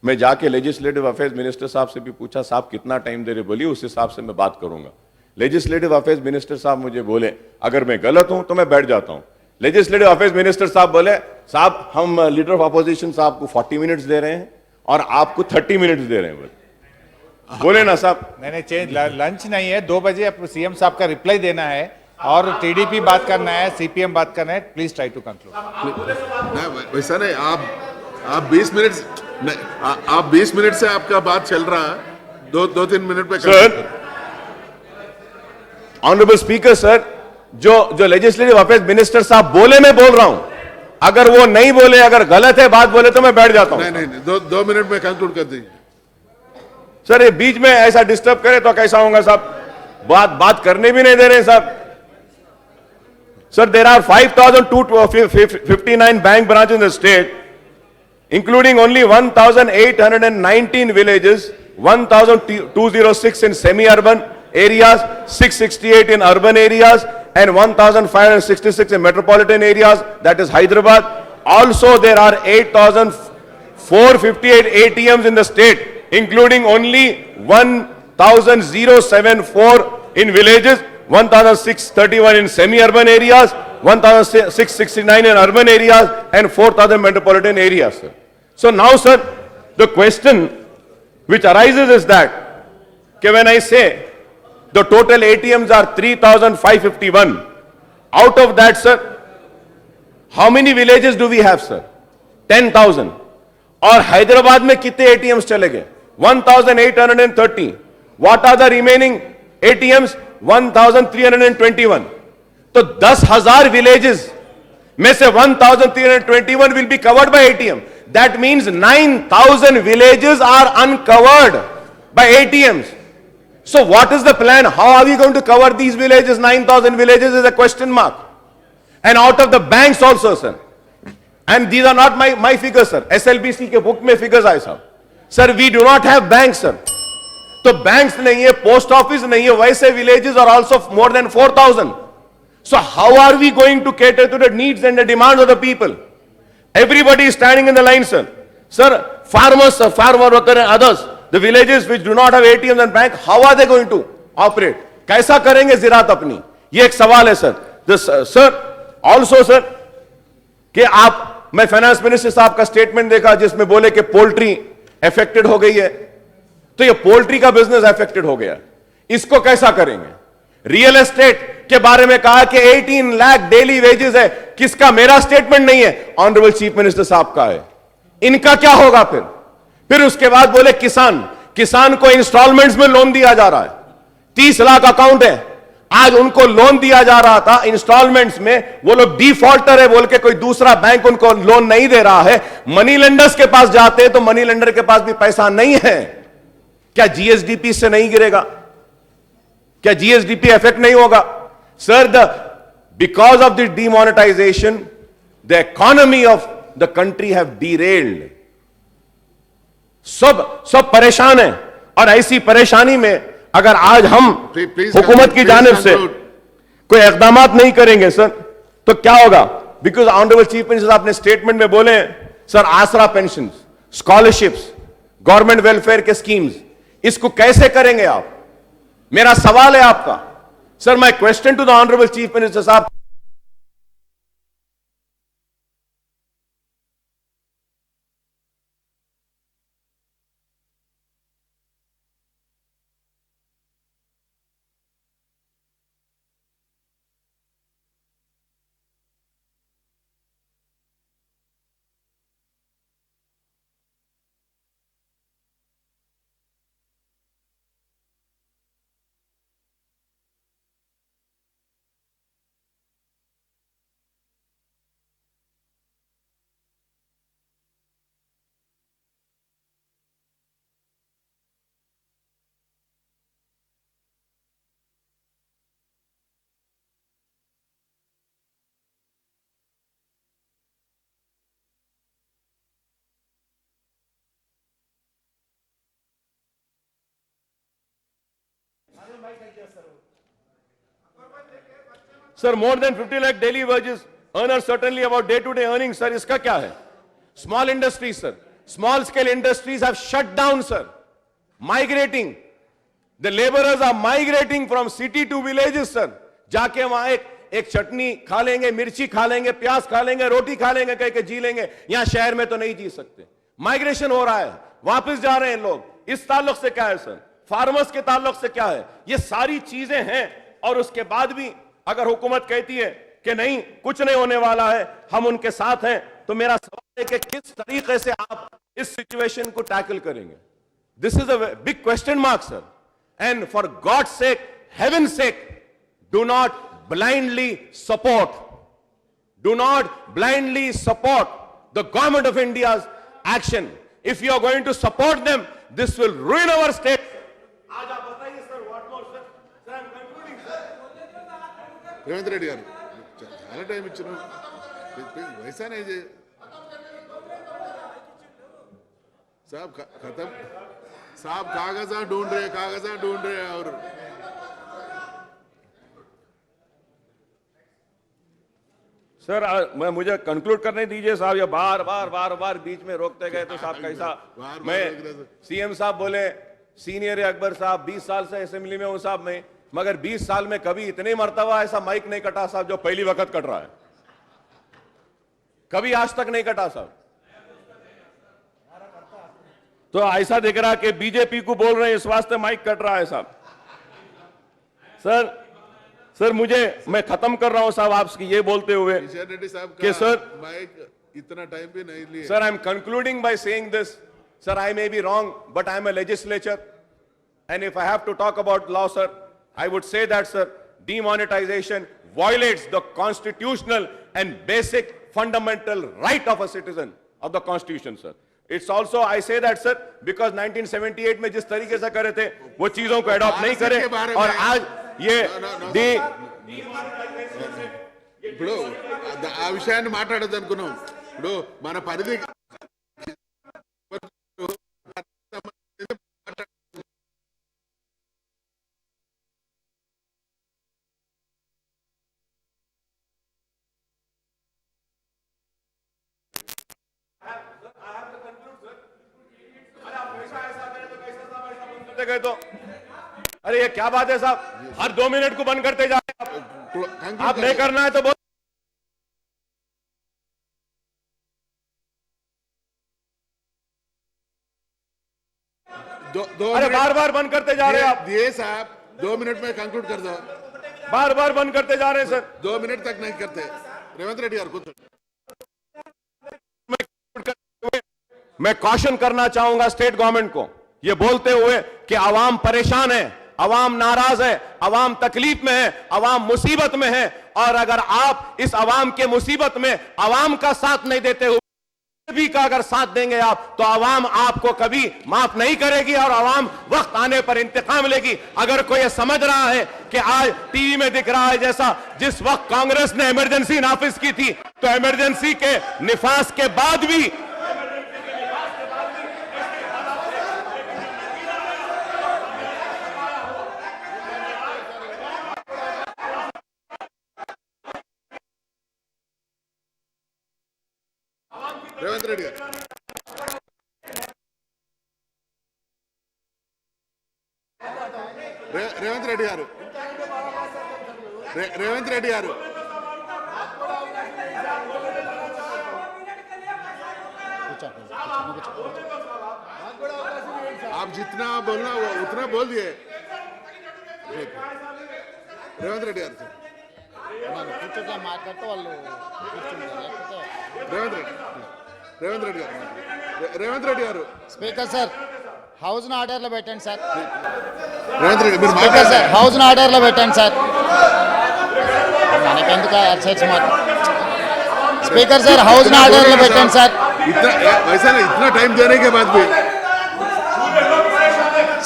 S1: मैं जाके legislative affairs minister साहब से भी पूछा, साहब कितना टाइम दे रहे, बोलिए, उस हिसाब से मैं बात करूंगा. लेजिस्लेटिव अफेयर्स मिनिस्टर साहब मुझे बोले, अगर मैं गलत हूं तो मैं बैठ जाता हूं. लेजिस्लेटिव अफेयर्स मिनिस्टर साहब बोले, साहब हम लीडर ऑफ अपोजिशन साहब को 40 मिनट्स दे रहे हैं और आपको 30 मिनट्स दे रहे हैं बस। बोले ना साहब।
S5: नहीं चेंज लंच नहीं है, 2 बजे सीएम साहब का रिप्लाई देना है और टीडीपी बात करना है, सीपीएम बात करना है। Please try to conclude.
S2: वैसा नहीं, आप 20 मिनट नहीं, आप 20 मिनट से आपका बात चल रहा है, 2-3 मिनट पे
S1: सर, ऑनरेबल स्पीकर सर, जो लेजिस्लेटिव अफेयर्स मिनिस्टर साहब बोले मैं बोल रहा हूं, अगर वो नहीं बोले, अगर गलत है बात बोले तो मैं बैठ जाता हूं।
S2: नहीं, 2 मिनट में कंक्लूड कर दीजिए।
S1: सर ये बीच में ऐसा डिस्टर्ब करे तो कैसा होगा साहब? बात करने भी नहीं दे रहे साहब। Sir there are 5,259 bank branches in the state, including only 1,819 villages, 1,206 in semi-urban areas, 668 in urban areas, and 1,566 in metropolitan areas, that is Hyderabad. Also, there are 8,458 ATMs in the state, including only 1,074 in villages, 1,631 in semi-urban areas, 1,669 in urban areas, and 4,000 metropolitan areas, sir. So now, sir, the question which arises is that when I say the total ATMs are 3,551, out of that, sir, how many villages do we have, sir? 10,000. और हैदराबाद में कितने ATMs चले गए? 1,830. What are the remaining ATMs? 1,321. तो 10,000 villages में से 1,321 will be covered by ATM. That means 9,000 villages are uncovered by ATMs. So what is the plan? How are we going to cover these villages? 9,000 villages is a question mark. And out of the banks also, sir. And these are not my figures, sir. SLBC के book में figures आए साहब. Sir, we do not have banks, sir. तो banks नहीं है, post office नहीं है, वैसे villages are also more than 4,000. So how are we going to cater to the needs and the demands of the people? Everybody is standing in the line, sir. Sir, farmers, farm workers and others, the villages which do not have ATMs and bank, how are they going to operate? कैसा करेंगे ज़राअत अपनी? ये एक सवाल है, sir. Sir, also, sir, कि मैं finance minister साहब का स्टेटमेंट देखा जिसमें बोले कि पोल्ट्री अफेक्टेड हो गई है, तो ये पोल्ट्री का बिजनेस अफेक्टेड हो गया, इसको कैसा करेंगे? रियल एस्टेट के बारे में कहा कि 18 लाख डेली वेजेस है, किसका? मेरा स्टेटमेंट नहीं है, ऑनरेबल चीफ मिनिस्टर साहब का है. इनका क्या होगा फिर उसके बाद बोले किसान को इंस्टॉलमेंट्स में लोन दिया जा रहा है, 30 लाख अकाउंट है, आज उनको लोन दिया जा रहा था इंस्टॉलमेंट्स में, वो लोग डिफॉल्टर है बोल के कोई दूसरा बैंक उनको लोन नहीं दे रहा है. मनी लेंडर्स के पास जाते हैं तो मनी लेंडर के पास भी पैसा नहीं है. क्या जीएसडीपी से नहीं गिरेगा? क्या जीएसडीपी इफेक्ट नहीं होगा? Sir, because of the demonetisation the economy of the country have derailed. सब परेशान है, और ऐसी परेशानी में अगर आज हम हुकूमत की जानिब से कोई इकदाम नहीं करेंगे, सर, तो क्या होगा? बिकॉज ऑनरेबल चीफ मिनिस्टर आपने स्टेटमेंट में बोले, sir, Aasara pension, scholarships, government welfare के स्कीम्स, इसको कैसे करेंगे आप? मेरा सवाल है आपका, sir. My question to the honourable chief minister साहब. Sir, more than 50 lakh daily wages earners certainly about day-to-day earnings, sir. इसका क्या है? Small industries, sir. Small scale industries have shut down, sir. Migrating. The laborers are migrating from city to villages, sir. जाके वहां एक चटनी खा लेंगे, मिर्ची खा लेंगे, प्याज खा लेंगे, रोटी खा लेंगे, कह के जी लेंगे। यहां शहर में तो नहीं जी सकते। माइग्रेशन हो रहा है, वापस जा रहे हैं लोग। इस ताल्लुक से क्या है सर? फार्मर्स के ताल्लुक से क्या है? ये सारी चीजें हैं और उसके बाद भी अगर हुकूमत कहती है कि नहीं कुछ नहीं होने वाला है, हम उनके साथ हैं, तो मेरा सवाल है कि किस तरीके से आप इस सिचुएशन को टैकल करेंगे? This is a big question mark sir. And for God sake, haven sec, do not blindly support, do not blindly support the government of India's action. If you are going to support them, this will ruin our state. आज आप बताइए sir, what more sir? Sir, I am concluding sir.
S2: Revanth Reddy గారు చాలా time ఇచ్చిన वैसा नहीं जे साहब खत्म साहब कागजा ढूंढ रहे और
S1: सर मैं मुझे कंक्लूड करने दीजिए साहब। ये बार बार बीच में रोकते गए तो साहब कैसा? मैं सीएम साहब बोले सीनियर अकबर साहब 20 साल से असेंबली में हूं साहब मैं, मगर 20 साल में कभी इतने मर्तबा ऐसा माइक नहीं कटा साहब जो पहली वक्त कट रहा है। कभी आज तक नहीं कटा साहब। तो ऐसा दिख रहा कि बीजेपी को बोल रहे हैं इस वास्ते माइक कट रहा है साहब। सर मैं खत्म कर रहा हूं साहब आपसे ये बोलते हुए
S2: किशन रेड्डी साहब
S1: कि सर
S2: माइक इतना टाइम भी नहीं लिए।
S1: Sir, I am concluding by saying this. Sir, I may be wrong, but I am a legislature. And if I have to talk about law, sir, I would say that, sir, demonetization violates the constitutional and basic fundamental right of a citizen of the Constitution, sir. It's also, I say that, sir, because 1978 में जिस तरीके से करे थे, वो चीजों को adopt नहीं करे, और आज ये
S2: ఇప్పుడు ఆ విషయాన్ని మాట్లాడద్దు అనుకున్నాం. ఇప్పుడు మన పరిధి
S1: गए तो अरे ये क्या बात है साहब? हर 2 मिनट को बंद करते जा रहे हैं आप नहीं करना है तो बहुत अरे बार बंद करते जा रहे हैं आप।
S2: ये साहब 2 मिनट में कंक्लूड कर दो।
S1: बार बंद करते जा रहे हैं सर।
S2: 2 मिनट तक नहीं करते। रेवंत रेड्डी यार कुछ
S1: मैं कॉशन करना चाहूंगा स्टेट गवर्नमेंट को ये बोलते हुए कि अवाम परेशान है, अवाम नाराज है, अवाम तकलीफ में है, अवाम मुसीबत में है, और अगर आप इस अवाम के मुसीबत में अवाम का साथ नहीं देते हुए भी का अगर साथ देंगे आप, तो अवाम आपको कभी माफ नहीं करेगी और अवाम वक्त आने पर इंतकाम लेगी। अगर कोई ये समझ रहा है कि आज टीवी में दिख रहा है जैसा जिस वक्त कांग्रेस ने इमरजेंसी नाफिज की थी, तो इमरजेंसी के निफाज के बाद भी
S2: रेवंत रेड्डी गाరు रेवंत रेड्डी गाరు रेवंत रेड्डी गाరు आप जितना बोलना उतना बोल दिए। रेवंत रेड्डी गाరు
S6: కూర్చోగా మాట్లాడితే వాళ్ళు కూర్చుంటారు లేకపోతే
S2: Revanth Reddy garu Revanth Reddy garu
S6: speaker sir house ను ఆర్డర్ లో పెట్టండి సార్
S2: रेवंत रेड्डी మీరు
S6: స్పీకర్
S2: మాట్లాడండి
S6: సార్ హౌస్ ను ఆర్డర్ లో పెట్టండి సార్ మనకెందుకు అర్చర్స్ మాట స్పీకర్ సార్ హౌస్ ను ఆర్డర్ లో పెట్టండి సార్
S2: इतना वैसा नहीं, इतना टाइम देने के बाद भी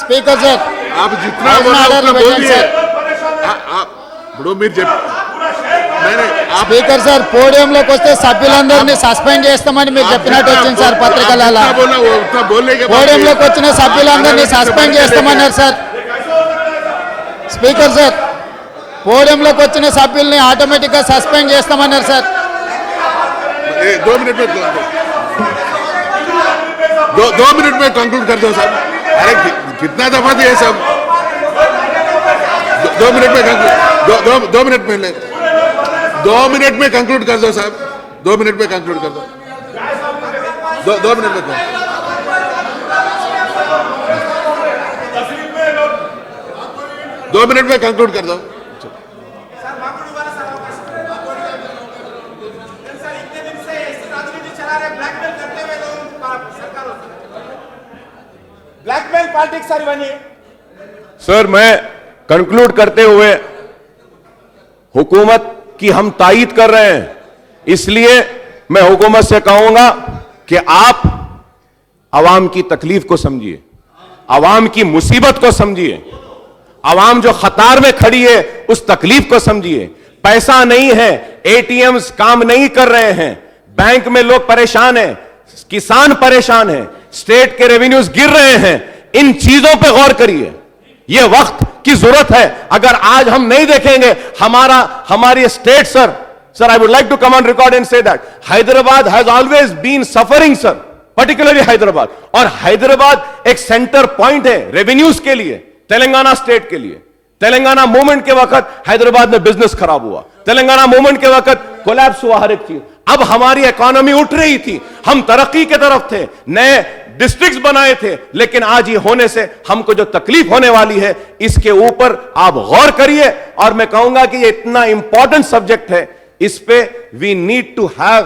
S6: స్పీకర్ సార్
S2: आप जितना
S6: हौस
S2: बोलना
S6: आर्डर
S2: उतना
S6: में
S2: बोल
S6: बैठें,
S2: दिए।
S6: सर।
S2: आप बड़ो मीर जब नहीं आप
S6: స్పీకర్ సార్ పోడియంలోకి వస్తే సభ్యులందరినీ సస్పెండ్ చేస్తామని మీరు చెప్పినట్టు వచ్చింది సార్ పత్రికలలో
S2: जितना बोलना वो उतना बोलने के बाद
S6: పోడియంలోకి వచ్చిన సభ్యులందరినీ సస్పెండ్ చేస్తామన్నారు సార్ స్పీకర్ సార్ పోడియంలోకి వచ్చిన సభ్యుల్ని ఆటోమేటిక్ గా సస్పెండ్ చేస్తామన్నారు సార్
S2: 2 मिनट में 2 मिनट में कंक्लूड कर दो साहब। अरे कितना दफा दिए सब 2 मिनट में कंक्लूड 2 मिनट में ले 2 मिनट में कंक्लूड कर दो साहब, 2 मिनट में कंक्लूड कर दो, 2 मिनट में 2 मिनट में कंक्लूड कर दो।
S4: सर मामूली वाला सर सर इतने दिन से ऐसी राजनीति चला रहे, ब्लैकमेल करते हुए लोगों को सरकारों से ब्लैकमेल पॉलिटिक्स सर बनी।
S1: सर मैं कंक्लूड करते हुए हुकूमत की हम तायीद कर रहे हैं, इसलिए मैं हुकूमत से कहूंगा कि आप आवाम की तकलीफ को समझिए, आवाम की मुसीबत को समझिए, आवाम जो खतार में खड़ी है उस तकलीफ को समझिए। पैसा नहीं है, एटीएम्स काम नहीं कर रहे हैं, बैंक में लोग परेशान हैं, किसान परेशान हैं, स्टेट के रेवेन्यूज गिर रहे हैं। इन चीजों पे गौर करिए, यह वक्त की जरूरत है। अगर आज हम नहीं देखेंगे हमारी state sir I would like to come on record and say that Hyderabad has always been suffering sir, particularly Hyderabad. और हैदराबाद एक सेंटर पॉइंट है रेवेन्यूज के लिए, तेलंगाना स्टेट के लिए। तेलंगाना मूवमेंट के वक्त हैदराबाद में बिजनेस खराब हुआ, तेलंगाना मूवमेंट के वक्त कोलैप्स हुआ हर एक चीज। अब हमारी इकोनॉमी उठ रही थी, हम तरक्की के तरफ थे, नए डिस्ट्रिक्ट्स बनाए थे, लेकिन आज ये होने से हमको जो तकलीफ होने वाली है इसके ऊपर आप गौर करिए। और मैं कहूंगा कि ये इतना इंपॉर्टेंट सब्जेक्ट है, इस पे we need to have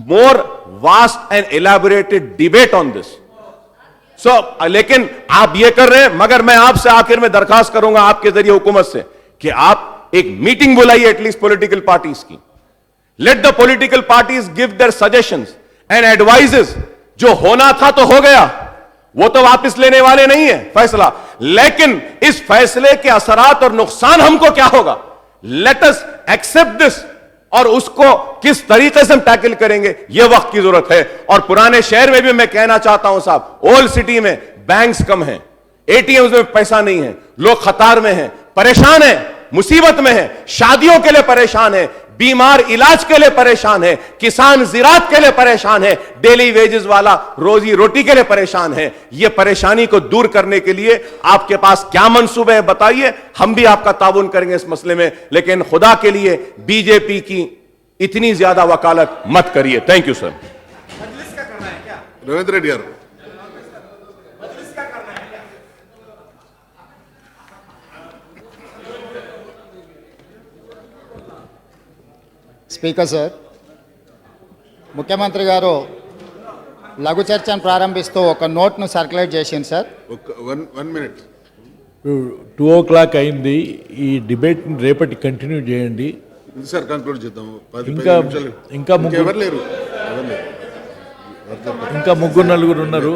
S1: more vast and elaborated debate on this. लेकिन आप ये कर रहे हैं, मगर मैं आपसे आखिर में दरखास्त करूंगा आपके जरिए हुकूमत से कि आप एक मीटिंग बुलाइए एटलीस्ट पॉलिटिकल पार्टीज की। Let the political parties give their suggestions and advises. जो होना था तो हो गया, वो तो वापस लेने वाले नहीं है फैसला, लेकिन इस फैसले के असरात और नुकसान हमको क्या होगा, लेट अस एक्सेप्ट दिस और उसको किस तरीके से हम टैकल करेंगे, यह वक्त की जरूरत है। और पुराने शहर में भी मैं कहना चाहता हूं साहब, ओल्ड सिटी में बैंक्स कम हैं, एटीएम्स में पैसा नहीं है, लोग खतार में हैं, परेशान हैं, मुसीबत में हैं, शादियों के लिए परेशान है, बीमार इलाज के लिए परेशान है, किसान जिरात के लिए परेशान है, डेली वेजेस वाला रोजी रोटी के लिए परेशान है। यह परेशानी को दूर करने के लिए आपके पास क्या मंसूबे हैं बताइए, हम भी आपका ताउन करेंगे इस मसले में। लेकिन खुदा के लिए बीजेपी की इतनी ज्यादा वकालत मत करिए। Thank you sir.
S4: मजलिस का करना है क्या?
S2: रेवंत रेड्डी गाరు
S4: मजलिस का करना है क्या?
S6: స్పీకర్ సార్, ముఖ్యమంత్రి గారు లఘు చర్చను ప్రారంభిస్తూ ఒక నోట్ను సర్క్యులేట్ చేసింది సార్.
S2: One minute.
S7: 2 o'clock అయింది. ఈ డిబేట్ రేపటి కంటిన్యూ చేయండి.
S2: సార్ కంక్లూడ్ చేద్దాము.
S7: ఇంకా ముగ్గురు
S2: ఎవరు లేరు.
S7: ఇంకా ముగ్గురు నలుగురు ఉన్నారు.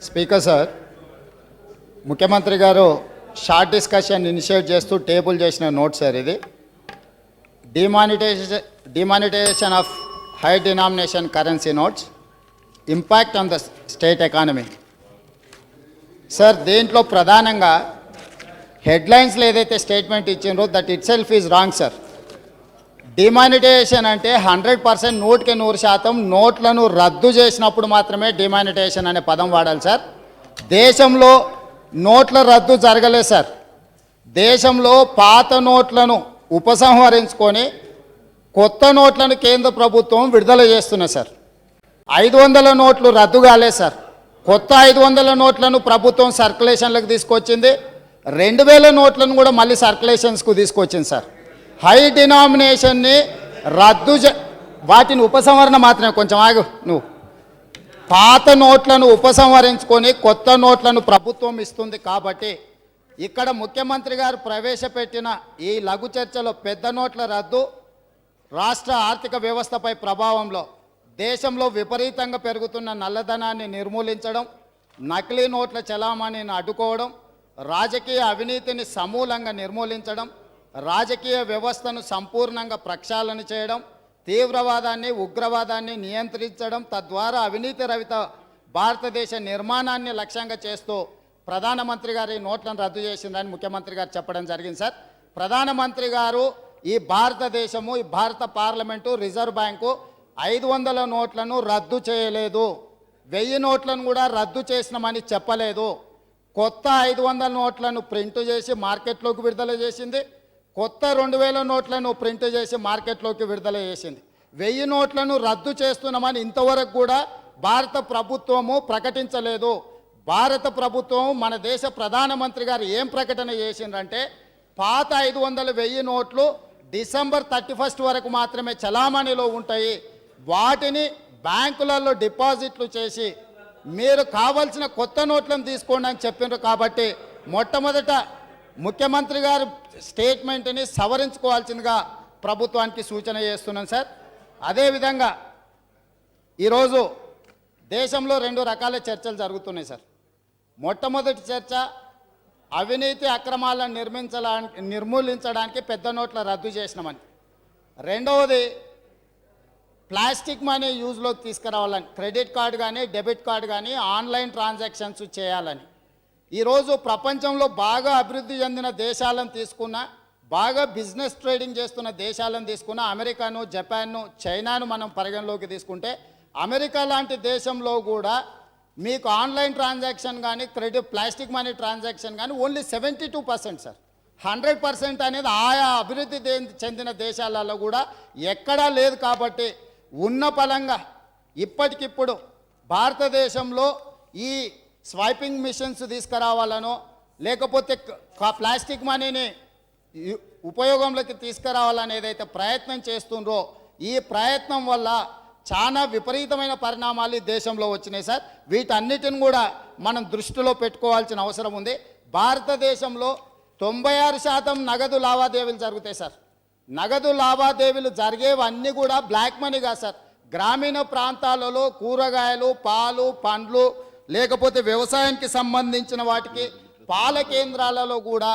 S6: స్పీకర్ సార్, ముఖ్యమంత్రి గారు షార్ట్ డిస్కషన్ ఇనిషియేట్ చేస్తూ టేబుల్ చేసిన నోట్ సార్ ఇది. Demonetisation of high denomination currency notes impact on the state economy. Sir, దీంట్లో ప్రధానంగా హెడ్లైన్స్లో ఏదైతే స్టేట్మెంట్ ఇచ్చిండ్రో that itself is wrong sir. Demonetisation అంటే 100% 100% నోట్లను రద్దు చేసినప్పుడు మాత్రమే డిమానిటైజేషన్ అనే పదం వాడాలి సార్. దేశంలో నోట్ల రద్దు జరగలేదు సార్. దేశంలో పాత నోట్లను ఉపసంహరించుకొని కొత్త నోట్లను కేంద్ర ప్రభుత్వం విడుదల చేస్తున్నది సార్. 500 నోట్లు రద్దు కాలేదు సార్. కొత్త 500 నోట్లను ప్రభుత్వం సర్క్యులేషన్లకు తీసుకొచ్చింది. 2000 నోట్లను కూడా మళ్ళీ సర్క్యులేషన్స్కు తీసుకొచ్చింది సార్. హై డినామినేషన్ని వాటిని ఉపసంహరణ మాత్రమే, కొంచెం ఆగు నువ్వు, పాత నోట్లను ఉపసంహరించుకొని కొత్త నోట్లను ప్రభుత్వం ఇస్తుంది. కాబట్టి ఇక్కడ ముఖ్యమంత్రి గారు ప్రవేశపెట్టిన ఈ లఘు చర్చలో పెద్ద నోట్ల రద్దు రాష్ట్ర ఆర్థిక వ్యవస్థపై ప్రభావంలో దేశంలో విపరీతంగా పెరుగుతున్న నల్లధనాన్ని నిర్మూలించడం, నకిలీ నోట్ల చలామణిని అడ్డుకోవడం, రాజకీయ అవినీతిని సమూలంగా నిర్మూలించడం, రాజకీయ వ్యవస్థను సంపూర్ణంగా ప్రక్షాళన చేయడం, తీవ్రవాదాన్ని ఉగ్రవాదాన్ని నియంత్రించడం, తద్వారా అవినీతి రహిత భారతదేశ నిర్మాణాన్ని లక్ష్యంగా చేస్తూ ప్రధానమంత్రి గారు ఈ నోట్లను రద్దు చేసిందని ముఖ్యమంత్రి గారు చెప్పడం జరిగింది సార్. ప్రధానమంత్రి గారు ఈ భారతదేశము, ఈ భారత పార్లమెంటు, రిజర్వ్ బ్యాంకు 500 నోట్లను రద్దు చేయలేదు, 1000 నోట్లను కూడా రద్దు చేసినామని చెప్పలేదు. కొత్త 500 నోట్లను ప్రింట్ చేసి మార్కెట్లోకి విడుదల చేసింది, కొత్త 2000 నోట్లను ప్రింట్ చేసి మార్కెట్లోకి విడుదల చేసింది. 1000 నోట్లను రద్దు చేస్తున్నామని ఇంతవరకు కూడా భారత ప్రభుత్వము ప్రకటించలేదు. భారత ప్రభుత్వం మన దేశ ప్రధానమంత్రి గారు ఏం ప్రకటన చేసిందంటే పాత 500 1000 నోట్లు డిసెంబర్ 31 వరకు మాత్రమే చలామణిలో ఉంటాయి, వాటిని బ్యాంకులలో డిపాజిట్లు చేసి మీరు కావాల్సిన కొత్త నోట్లను తీసుకోండి అని చెప్పిండ్రు. కాబట్టి మొట్టమొదట ముఖ్యమంత్రి గారు స్టేట్మెంట్ని సవరించుకోవాల్సిందిగా ప్రభుత్వానికి సూచన చేస్తున్నాను సార్. అదేవిధంగా ఈరోజు దేశంలో 2 రకాల చర్చలు జరుగుతున్నాయి సార్. మొట్టమొదటి చర్చ అవినీతి అక్రమాలను నిర్మూలించడానికి పెద్ద నోట్ల రద్దు చేసినామని. రెండవది ప్లాస్టిక్ మనీ యూజ్లోకి తీసుకురావాలని, క్రెడిట్ కార్డు కానీ డెబిట్ కార్డు కానీ ఆన్లైన్ ట్రాన్సాక్షన్స్ చేయాలని. ఈరోజు ప్రపంచంలో బాగా అభివృద్ధి చెందిన దేశాలను తీసుకున్న, బాగా బిజినెస్ ట్రేడింగ్ చేస్తున్న దేశాలను తీసుకున్న అమెరికాను, జపాన్ను, చైనాను మనం పరిగణలోకి తీసుకుంటే అమెరికా లాంటి దేశంలో కూడా మీకు ఆన్లైన్ ట్రాన్సాక్షన్ కానీ ప్లాస్టిక్ మనీ ట్రాన్సాక్షన్ కానీ ఓన్లీ 72% సార్. 100% అనేది ఆయా అభివృద్ధి చెందిన దేశాలలో కూడా ఎక్కడా లేదు. కాబట్టి ఉన్న పలంగా ఇప్పటికిప్పుడు భారతదేశంలో ఈ స్వైపింగ్ మిషన్స్ తీసుకురావాలనో లేకపోతే ప్లాస్టిక్ మనీని ఉపయోగంలోకి తీసుకురావాలని ఏదైతే ప్రయత్నం చేస్తుండ్రో ఈ ప్రయత్నం వల్ల చాలా విపరీతమైన పరిణామాలు ఈ దేశంలో వచ్చినాయి సార్. వీటన్నిటిని కూడా మనం దృష్టిలో పెట్టుకోవాల్సిన అవసరం ఉంది. భారతదేశంలో 96% నగదు లావాదేవీలు జరుగుతాయి సార్. నగదు లావాదేవీలు జరిగేవన్నీ కూడా బ్లాక్ మనీ కాదు సార్. గ్రామీణ ప్రాంతాలలో కూరగాయలు, పాలు, పండ్లు లేకపోతే వ్యవసాయానికి సంబంధించిన వాటికి పాల కేంద్రాలలో కూడా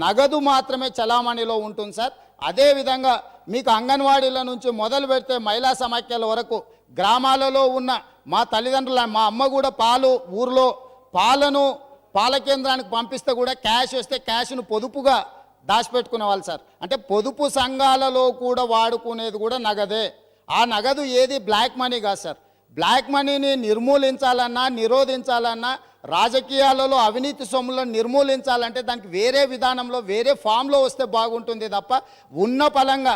S6: నగదు మాత్రమే చలామణిలో ఉంటుంది సార్. అదేవిధంగా మీకు అంగన్వాడీల నుంచి మొదలు పెడితే మహిళా సమాఖ్యల వరకు గ్రామాలలో ఉన్న మా తల్లిదండ్రుల మా అమ్మ కూడా ఊర్లో పాల కేంద్రానికి పంపిస్తే కూడా క్యాష్ వస్తే క్యాష్ను పొదుపుగా దాచిపెట్టుకునే వాళ్ళు సార్. అంటే పొదుపు సంఘాలలో కూడా వాడుకునేది కూడా నగదే. ఆ నగదు ఏది బ్లాక్ మనీ కాదు సార్. బ్లాక్ మనీని నిర్మూలించాలన్నా నిరోధించాలన్నా రాజకీయాలలో అవినీతి సొమ్ములను నిర్మూలించాలంటే దానికి వేరే విధానంలో వేరే ఫామ్లో వస్తే బాగుంటుంది తప్ప ఉన్న పలంగా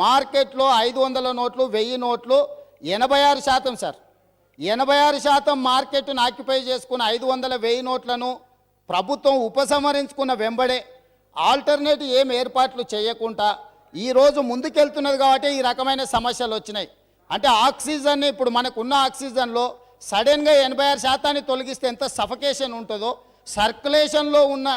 S6: మార్కెట్లో 500 నోట్లు 1000 నోట్లు 86% సార్. 86% మార్కెట్ను ఆక్యుపై చేసుకున్న 500 1000 నోట్లను ప్రభుత్వం ఉపసంహరించుకున్న వెంబడే ఆల్టర్నేటివ్ ఏం ఏర్పాట్లు చేయకుండా ఈరోజు ముందుకెళ్తున్నది కాబట్టి ఈ రకమైన సమస్యలు వచ్చినాయి. అంటే ఆక్సిజన్ ఇప్పుడు మనకున్న ఆక్సిజన్లో సడన్గా 86% తొలగిస్తే ఎంత సఫకేషన్ ఉంటుందో సర్క్యులేషన్లో ఉన్న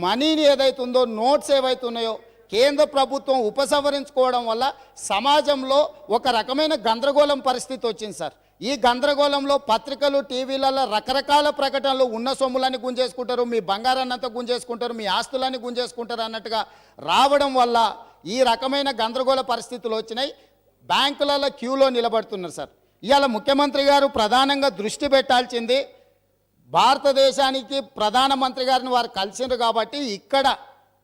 S6: మనీని ఏదైతుందో నోట్స్ ఏవైతున్నాయో కేంద్ర ప్రభుత్వం ఉపసంహరించుకోవడం వల్ల సమాజంలో ఒక రకమైన గందరగోళం పరిస్థితి వచ్చింది సార్. ఈ గందరగోళంలో పత్రికలు టీవీలలో రకరకాల ప్రకటనలు ఉన్న సొమ్ములని గుంజేసుకుంటారు, మీ బంగారాన్ని అంతా గుంజేసుకుంటారు, మీ ఆస్తులని గుంజేసుకుంటారు అన్నట్టుగా రావడం వల్ల ఈ రకమైన గందరగోళ పరిస్థితులు వచ్చినాయి. బ్యాంకులలో క్యూలో నిలబడుతున్నారు సార్. ఇవాళ ముఖ్యమంత్రి గారు ప్రధానంగా దృష్టి పెట్టాల్సింది భారతదేశానికి ప్రధానమంత్రి గారిని వారు కలిసిండ్రు కాబట్టి ఇక్కడ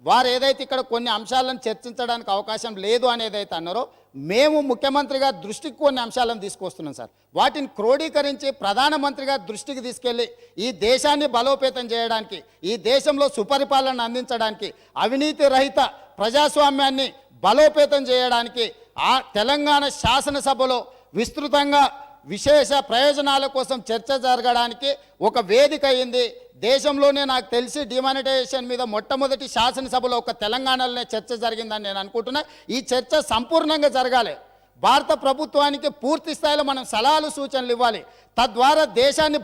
S6: వారు ఏదైతే ఇక్కడ కొన్ని అంశాలను చర్చించడానికి అవకాశం లేదు అనేదైతే అన్నారో మేము ముఖ్యమంత్రి గారి దృష్టికి కొన్ని అంశాలను తీసుకొస్తున్నాం సార్. వాటిని క్రోడీకరించి ప్రధానమంత్రి గారి దృష్టికి తీసుకెళ్ళి ఈ దేశాన్ని బలోపేతం చేయడానికి, ఈ దేశంలో సుపరిపాలన అందించడానికి, అవినీతి రహిత ప్రజాస్వామ్యాన్ని బలోపేతం చేయడానికి ఆ తెలంగాణ శాసనసభలో విస్తృతంగా విశేష ప్రయోజనాల కోసం చర్చ జరగడానికి ఒక వేదిక అయింది. దేశంలోనే నాకు తెలిసి డిమానిటైజేషన్ మీద మొట్టమొదటి శాసనసభలో ఒక తెలంగాణలోనే చర్చ జరిగిందని నేను అనుకుంటున్నా. ఈ చర్చ సంపూర్ణంగా జరగాలి. భారత ప్రభుత్వానికి పూర్తి స్థాయిలో మనం సలహాలు సూచనలు ఇవ్వాలి. తద్వారా దేశాన్ని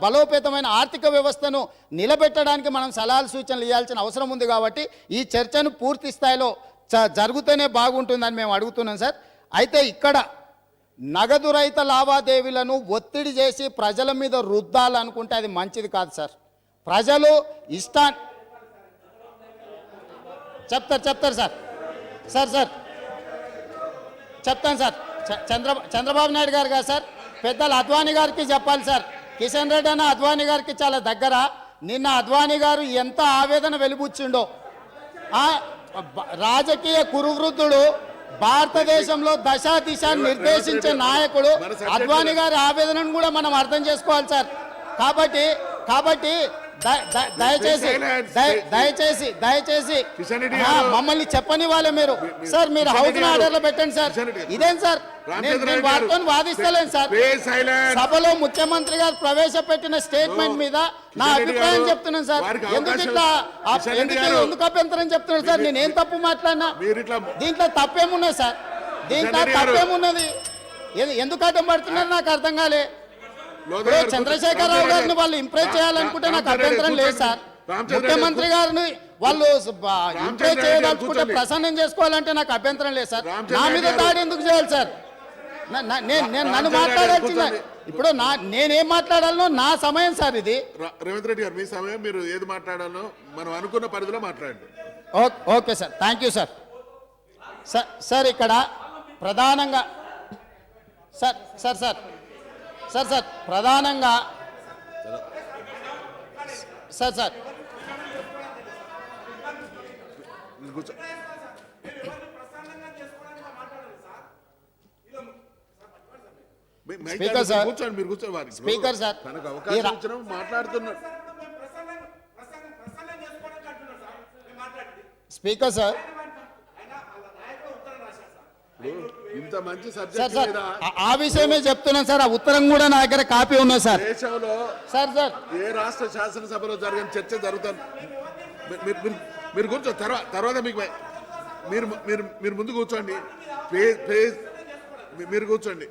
S6: బలోపేతమైన ఆర్థిక వ్యవస్థను నిలబెట్టడానికి మనం సలహాలు సూచనలు ఇవ్వాల్సిన అవసరం ఉంది. కాబట్టి ఈ చర్చను పూర్తి స్థాయిలో జరుగుతూనే బాగుంటుందని మేము అడుగుతున్నాం సార్. అయితే ఇక్కడ నగదు రహిత లావాదేవీలను ఒత్తిడి చేసి ప్రజల మీద రుద్దాలనుకుంటే అది మంచిది కాదు సార్. ప్రజలు చెప్తారు సార్ చెప్తాను సార్. చంద్రబాబు నాయుడు గారు కాదు సార్, పెద్దలు అద్వానీ గారికి చెప్పాలి సార్. కిషన్ రెడ్డి అన్న అద్వానీ గారికి చాలా దగ్గర. నిన్న అద్వానీ గారు ఎంత ఆవేదన వెలిబుచ్చిండో. రాజకీయ కురువృద్ధుడు, భారతదేశంలో దశా దిశ నిర్దేశించే నాయకుడు అద్వానీ గారి ఆవేదనను కూడా మనం అర్థం చేసుకోవాలి సార్. కాబట్టి దయచేసి దయచేసి
S2: కిషన్ రెడ్డి
S6: ఆ,
S2: గారు.
S6: మమ్మల్ని చెప్పని వాళ్ళే మీరు సార్ మీరు
S2: కిషన్
S6: హౌస్
S2: రెడ్డి గారు.
S6: ఆర్డర్లో పెట్టండి సార్
S2: కిషన్ రెడ్డి గారు.
S6: ఇదేం సార్
S2: రామచంద్ర
S6: నేను
S2: రెడ్డి
S6: వారితో
S2: గారు.
S6: వాదిస్తలేను సార్
S2: Stay silent.
S6: సభలో ముఖ్యమంత్రి గారు ప్రవేశపెట్టిన స్టేట్మెంట్ మీద నా
S2: కిషన్ రెడ్డి
S6: అభిప్రాయం
S2: గారు,
S6: చెప్తున్నాను సార్
S2: వారికి
S6: ఎందుకు
S2: అవకాశం-
S6: ఇట్లా
S2: కిషన్ రెడ్డి గారు.
S6: ఎందుకు అభ్యంతరం చెప్తున్నాను సార్ నేను ఏం తప్పు మాట్లాడినా
S2: మీరు ఇట్లా
S6: దీంట్లో తప్పేమున్నది సార్ దీంట్లో
S2: రెడ్డి గారు.
S6: తప్పేమున్నది ఎందుకు అడ్డం పడుతున్నారు నాకు అర్థం కాలే
S2: లోధా
S6: ఇప్పుడు
S2: గారు,
S6: చంద్రశేఖరరావు
S2: రామచంద్ర
S6: గారిని
S2: గారు.
S6: వాళ్ళు ఇంప్రెస్ చేయాలనుకుంటే నాకు
S2: రామచంద్ర గారు
S6: అభ్యంతరం లేదు
S2: కూర్చోండి.
S6: సార్
S2: రామచంద్ర గారు
S6: ముఖ్యమంత్రి గారిని వాళ్ళు
S2: రామచంద్ర
S6: ఇంప్రెస్
S2: గారు
S6: చేయదలుచుకుంటే
S2: కూర్చోండి.
S6: ప్రసన్నం చేసుకోవాలంటే నాకు అభ్యంతరం లేదు సార్
S2: రామచంద్ర
S6: నా మీద
S2: గారు.
S6: దాడి ఎందుకు చేయాలి సార్ నేను నన్ను
S2: రామచంద్ర గారు
S6: మాట్లాడాల్సిందే
S2: కూర్చోండి.
S6: ఇప్పుడు నేనేం మాట్లాడాలనో నా సమయం సార్ ఇది
S2: రేవంత్ రెడ్డి గారు మీ సమయం మీరు ఏది మాట్లాడాలో మనం అనుకున్న పరిధిలో మాట్లాడండి.
S6: Okay sir thank you sir sir ఇక్కడ ప్రధానంగా సార్ ప్రధానంగా సార్
S2: మీరు కూర్చో. Mic
S6: speaker
S2: on
S6: sir.
S2: కూర్చోండి మీరు కూర్చోండి వారికి.
S6: Speaker sir.
S2: తనకు
S6: ఈ
S2: అవకాశం
S6: రా-
S2: ఇచ్చిన మాట్లాడుతున్నాడు.
S6: స్పీకర్ సార్
S2: ఇంత మంచి
S6: సార్
S2: సబ్జెక్ట్
S6: సార్
S2: మీద
S6: ఆ విషయమే చెప్తున్నాను సార్ ఆ ఉత్తరం కూడా నా దగ్గర కాపీ ఉన్నది సార్
S2: దేశంలో
S6: సార్
S2: ఏ రాష్ట్ర శాసనసభలో జరిగిన చర్చ జరుగుతుంది. మీరు కూర్చో తర్వాత మీకు మీరు మీరు మీరు ముందు కూర్చోండి. మీరు కూర్చోండి.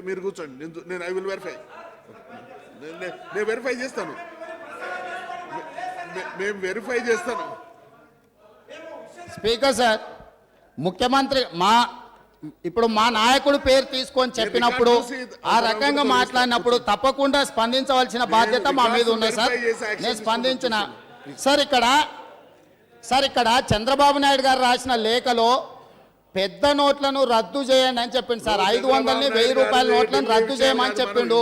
S2: మీరు కూర్చోండి. నేను ఐ విల్ వెరిఫై. నేను వెరిఫై చేస్తాను. మేము వెరిఫై చేస్తాను.
S6: స్పీకర్ సార్ ముఖ్యమంత్రి ఇప్పుడు మా నాయకుడు పేరు తీసుకొని చెప్పినప్పుడు ఆ రకంగా మాట్లాడినప్పుడు తప్పకుండా స్పందించవలసిన బాధ్యత మా మీద ఉన్నది సార్ నేను స్పందించిన సార్ ఇక్కడ చంద్రబాబు నాయుడు గారు రాసిన లేఖలో పెద్ద నోట్లను రద్దు చేయండి అని చెప్పిండు సార్ 500ని 1000 రూపాయల నోట్లను రద్దు చేయమని చెప్పిండు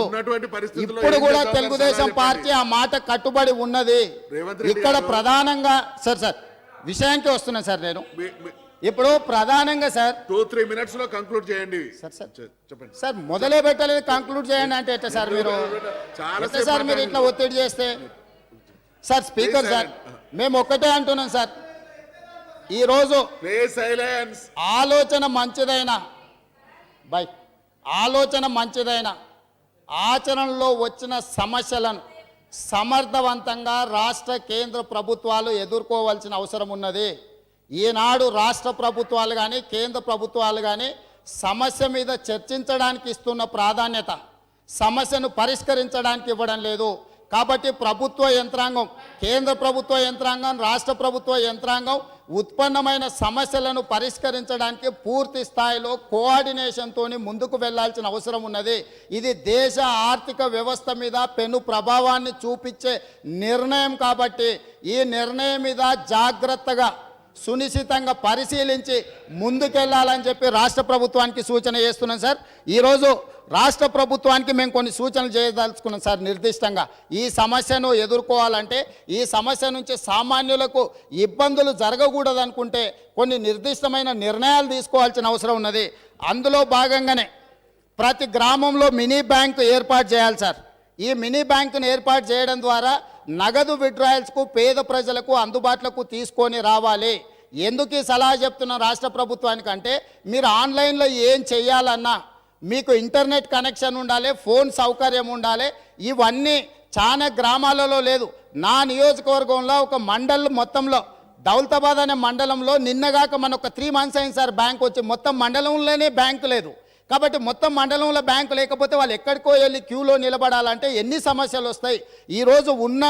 S6: ఇప్పుడు కూడా తెలుగుదేశం పార్టీ ఆ మాట కట్టుబడి ఉన్నది ఇక్కడ ప్రధానంగా సార్ విషయానికి వస్తున్నా సార్ నేను ఇప్పుడు ప్రధానంగా సార్
S2: 2-3 minutes లో కంక్లూడ్ చేయండి.
S6: సార్
S2: చెప్పండి
S6: సార్ మొదలే పెట్టలేదు కంక్లూడ్ చేయండి అంటే ఎట్లా సార్ మీరు
S2: చాలా
S6: ఎట్లా సార్ మీరు ఇట్లా ఒత్తిడి చేస్తే సార్ స్పీకర్ సార్ మేము ఒక్కటే అంటున్నాం సార్ ఈరోజు
S2: సైలెన్స్.
S6: ఆలోచన మంచిదైన ఆచరణలో వచ్చిన సమస్యలను సమర్థవంతంగా రాష్ట్ర కేంద్ర ప్రభుత్వాలు ఎదుర్కోవాల్సిన అవసరం ఉన్నది. ఈనాడు రాష్ట్ర ప్రభుత్వాలు కానీ కేంద్ర ప్రభుత్వాలు కానీ సమస్య మీద చర్చించడానికి ఇస్తున్న ప్రాధాన్యత సమస్యను పరిష్కరించడానికి ఇవ్వడం లేదు. కాబట్టి ప్రభుత్వ యంత్రాంగం కేంద్ర ప్రభుత్వ యంత్రాంగం రాష్ట్ర ప్రభుత్వ యంత్రాంగం ఉత్పన్నమైన సమస్యలను పరిష్కరించడానికి పూర్తి స్థాయిలో కోఆర్డినేషన్తో ముందుకు వెళ్లాల్సిన అవసరం ఉన్నది. ఇది దేశ ఆర్థిక వ్యవస్థ మీద పెను ప్రభావాన్ని చూపించే నిర్ణయం కాబట్టి ఈ నిర్ణయం మీద జాగ్రత్తగా సునిశ్చితంగా పరిశీలించి ముందుకెళ్లాలని చెప్పి రాష్ట్ర ప్రభుత్వానికి సూచన చేస్తున్నాం సార్. ఈరోజు రాష్ట్ర ప్రభుత్వానికి మేము కొన్ని సూచనలు చేయదలుచుకున్నాం సార్. నిర్దిష్టంగా ఈ సమస్యను ఎదుర్కోవాలంటే ఈ సమస్య నుంచి సామాన్యులకు ఇబ్బందులు జరగకూడదు అనుకుంటే కొన్ని నిర్దిష్టమైన నిర్ణయాలు తీసుకోవాల్సిన అవసరం ఉన్నది. అందులో భాగంగానే ప్రతి గ్రామంలో మినీ బ్యాంకు ఏర్పాటు చేయాలి సార్. ఈ మినీ బ్యాంకును ఏర్పాటు చేయడం ద్వారా నగదు విత్డ్రాయల్స్కు పేద ప్రజలకు అందుబాటులోకి తీసుకొని రావాలి. ఎందుకు ఈ సలహా చెప్తున్న రాష్ట్ర ప్రభుత్వానికి అంటే మీరు ఆన్లైన్లో ఏం చేయాలన్నా మీకు ఇంటర్నెట్ కనెక్షన్ ఉండాలి, ఫోన్ సౌకర్యం ఉండాలి. ఇవన్నీ చాలా గ్రామాలలో లేదు. నా నియోజకవర్గంలో ఒక మండలం మొత్తంలో దౌలతాబాద్ అనే మండలంలో నిన్నగాక మన ఒక 3 months అయింది సార్ బ్యాంక్ వచ్చి. మొత్తం మండలంలోనే బ్యాంకు లేదు. కాబట్టి మొత్తం మండలంలో బ్యాంకు లేకపోతే వాళ్ళు ఎక్కడికో వెళ్ళి క్యూలో నిలబడాలంటే ఎన్ని సమస్యలు వస్తాయి. ఈరోజు ఉన్న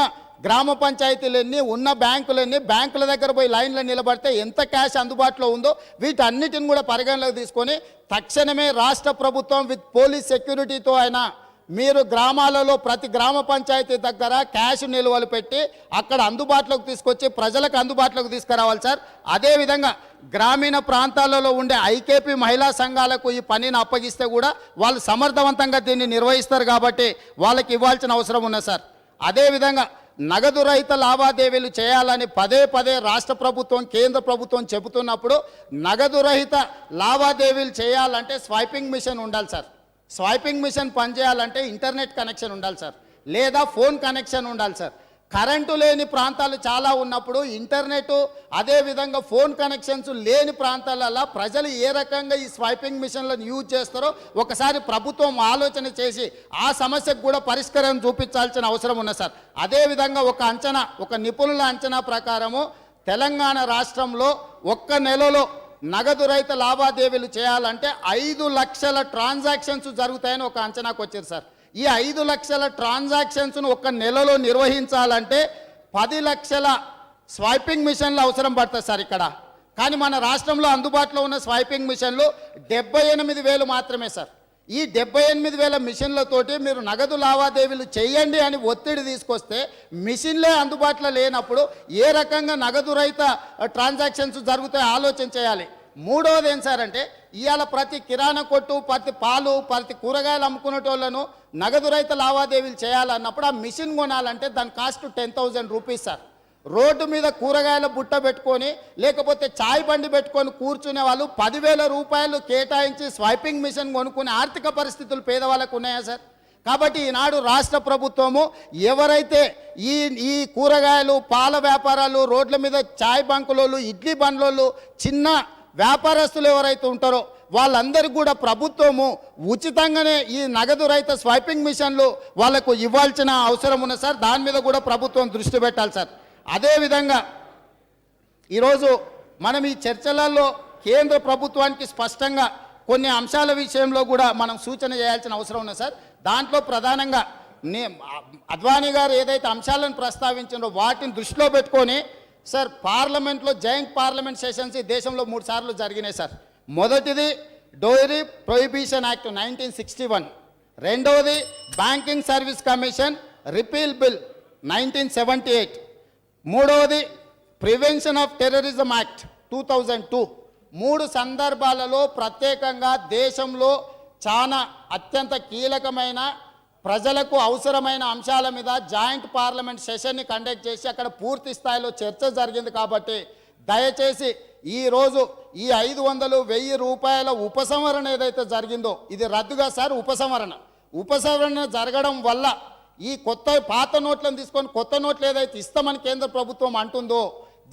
S6: గ్రామ పంచాయతీలన్నీ ఉన్న బ్యాంకులన్నీ బ్యాంకుల దగ్గర పోయి లైన్లో నిలబడితే ఎంత క్యాష్ అందుబాటులో ఉందో వీటన్నిటిని కూడా పరిగణలోకి తీసుకొని తక్షణమే రాష్ట్ర ప్రభుత్వం విత్ పోలీస్ సెక్యూరిటీతో అయినా మీరు గ్రామాలలో ప్రతి గ్రామ పంచాయతీ దగ్గర క్యాష్ నిల్వలు పెట్టి అక్కడ అందుబాటులోకి తీసుకొచ్చి ప్రజలకు అందుబాటులోకి తీసుకురావాలి సార్. అదేవిధంగా గ్రామీణ ప్రాంతాలలో ఉండే ఐకేపీ మహిళా సంఘాలకు ఈ పనిని అప్పగిస్తే కూడా వాళ్ళు సమర్థవంతంగా దీన్ని నిర్వహిస్తారు కాబట్టి వాళ్ళకి ఇవ్వాల్సిన అవసరం ఉన్నది సార్. అదేవిధంగా నగదు రహిత లావాదేవీలు చేయాలని పదే రాష్ట్ర ప్రభుత్వం కేంద్ర ప్రభుత్వం చెబుతున్నప్పుడు నగదు రహిత లావాదేవీలు చేయాలంటే స్వైపింగ్ మిషన్ ఉండాలి సార్. స్వైపింగ్ మిషన్ పనిచేయాలంటే ఇంటర్నెట్ కనెక్షన్ ఉండాలి సార్. లేదా ఫోన్ కనెక్షన్ ఉండాలి సార్. కరెంటు లేని ప్రాంతాలు చాలా ఉన్నప్పుడు ఇంటర్నెట్ అదేవిధంగా ఫోన్ కనెక్షన్స్ లేని ప్రాంతాలలో ప్రజలు ఏ రకంగా ఈ స్వైపింగ్ మిషన్లను యూజ్ చేస్తారో ఒకసారి ప్రభుత్వం ఆలోచన చేసి ఆ సమస్యకు కూడా పరిష్కారం చూపించాల్సిన అవసరం ఉంది సార్. అదేవిధంగా ఒక నిపుణుల అంచనా ప్రకారము తెలంగాణ రాష్ట్రంలో ఒక్క నెలలో నగదు రహిత లావాదేవీలు చేయాలంటే 5 లక్షల ట్రాన్సాక్షన్స్ జరుగుతాయని ఒక అంచనాకు వచ్చారు సార్. ఈ 5 లక్షల ట్రాన్సాక్షన్స్ను ఒక్క నెలలో నిర్వహించాలంటే 10 లక్షల స్వైపింగ్ మిషన్లు అవసరం పడుతుంది సార్ ఇక్కడ. కానీ మన రాష్ట్రంలో అందుబాటులో ఉన్న స్వైపింగ్ మిషన్లు 78,000 మాత్రమే సార్. ఈ 78,000 మిషన్లతోటి మీరు నగదు లావాదేవీలు చేయండి అని ఒత్తిడి తీసుకొస్తే మిషన్లే అందుబాటులో లేనప్పుడు ఏ రకంగా నగదు రహిత ట్రాన్సాక్షన్స్ జరుగుతాయో ఆలోచన చేయాలి. మూడవది ఏం సార్ అంటే ఇవాళ ప్రతి కిరాణా కొట్టు, ప్రతి పాలు, ప్రతి కూరగాయలు అమ్ముకునేటోళ్లను నగదు రహిత లావాదేవీలు చేయాలన్నప్పుడు ఆ మిషన్ కొనాలంటే దాని కాస్ట్ 10,000 రూపీస్ సార్. రోడ్డు మీద కూరగాయల బుట్ట పెట్టుకొని లేకపోతే చాయ్ బండి పెట్టుకొని కూర్చునే వాళ్ళు 10,000 రూపాయలు కేటాయించి స్వైపింగ్ మిషన్ కొనుక్కునే ఆర్థిక పరిస్థితులు పేదవాళ్ళకు ఉన్నాయా సార్? కాబట్టి ఈనాడు రాష్ట్ర ప్రభుత్వము ఎవరైతే ఈ కూరగాయలు, పాల వ్యాపారాలు, రోడ్ల మీద చాయ్ బంకులోళ్ళు, ఇడ్లీ బండ్లోళ్ళు, చిన్న వ్యాపారస్తులు ఎవరైతే ఉంటారో వాళ్ళందరికీ కూడా ప్రభుత్వము ఉచితంగానే ఈ నగదు రహిత స్వైపింగ్ మిషన్లు వాళ్ళకు ఇవ్వాల్సిన అవసరం ఉన్నది సార్. దాని మీద కూడా ప్రభుత్వం దృష్టి పెట్టాలి సార్. అదేవిధంగా ఈరోజు మనం ఈ చర్చలలో కేంద్ర ప్రభుత్వానికి స్పష్టంగా కొన్ని అంశాల విషయంలో కూడా మనం సూచన చేయాల్సిన అవసరం ఉన్నది సార్. దాంట్లో ప్రధానంగా అద్వానీ గారు ఏదైతే అంశాలను ప్రస్తావించారో వాటిని దృష్టిలో పెట్టుకొని సార్ పార్లమెంట్లో జాయింట్ పార్లమెంట్ సెషన్స్ ఈ దేశంలో 3 సార్లు జరిగినాయి సార్. మొదటిది డోరీ ప్రొహిబిషన్ యాక్ట్ 1961, రెండవది banking service commission repeal bill 1978, మూడవది ప్రివెన్షన్ ఆఫ్ టెర్రరిజం యాక్ట్ 2002. 3 సందర్భాలలో ప్రత్యేకంగా దేశంలో చాలా అత్యంత కీలకమైన ప్రజలకు అవసరమైన అంశాల మీద జాయింట్ పార్లమెంట్ సెషన్ని కండక్ట్ చేసి అక్కడ పూర్తి స్థాయిలో చర్చ జరిగింది. కాబట్టి దయచేసి ఈరోజు ఈ 500-1000 రూపాయల ఉపసంహరణ ఏదైతే జరిగిందో ఇది రద్దుగా సార్. ఉపసంహరణ జరగడం వల్ల ఈ పాత నోట్లను తీసుకొని కొత్త నోట్లు ఏదైతే ఇస్తామని కేంద్ర ప్రభుత్వం అంటుందో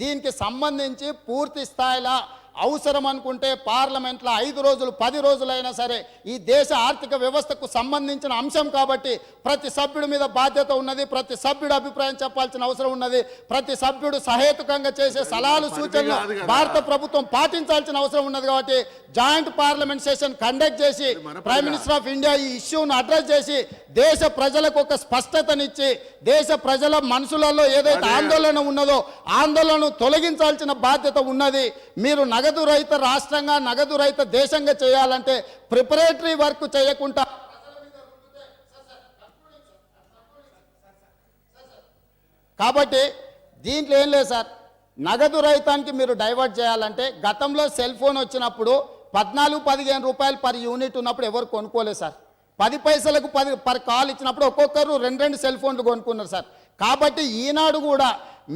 S6: దీనికి సంబంధించి పూర్తి స్థాయిలో అవసరం అనుకుంటే పార్లమెంట్లో 5 రోజులు 10 రోజులైనా సరే ఈ దేశ ఆర్థిక వ్యవస్థకు సంబంధించిన అంశం కాబట్టి ప్రతి సభ్యుడి మీద బాధ్యత ఉన్నది. ప్రతి సభ్యుడు అభిప్రాయం చెప్పాల్సిన అవసరం ఉన్నది. ప్రతి సభ్యుడు సహేతుకంగా చేసే సలహాలు, సూచనలు భారత ప్రభుత్వం పాటించాల్సిన అవసరం ఉన్నది. కాబట్టి జాయింట్ పార్లమెంట్ సెషన్ కండక్ట్ చేసి ప్రైమ్ మినిస్టర్ ఆఫ్ ఇండియా ఈ ఇష్యూను అడ్రస్ చేసి దేశ ప్రజలకు ఒక స్పష్టతనిచ్చి దేశ ప్రజల మనసులలో ఏదైతే ఆందోళన ఉన్నదో ఆందోళనను తొలగించాల్సిన బాధ్యత ఉన్నది. మీరు నగదు రహిత రాష్ట్రంగా, నగదు రహిత దేశంగా చేయాలంటే ప్రిపరేటరీ వర్క్ చేయకుండా కాబట్టి దీంట్లో ఏం లేదు సార్. నగదు రహితానికి మీరు డైవర్ట్ చేయాలంటే గతంలో సెల్ ఫోన్ వచ్చినప్పుడు 14-15 రూపాయలు పర్ యూనిట్ ఉన్నప్పుడు ఎవరు కొనుక్కోలేదు సార్. 10 పైసలకు పర్ కాల్ ఇచ్చినప్పుడు ఒక్కొక్కరు 2 సెల్ ఫోన్లు కొనుక్కున్నారు సార్. కాబట్టి ఈనాడు కూడా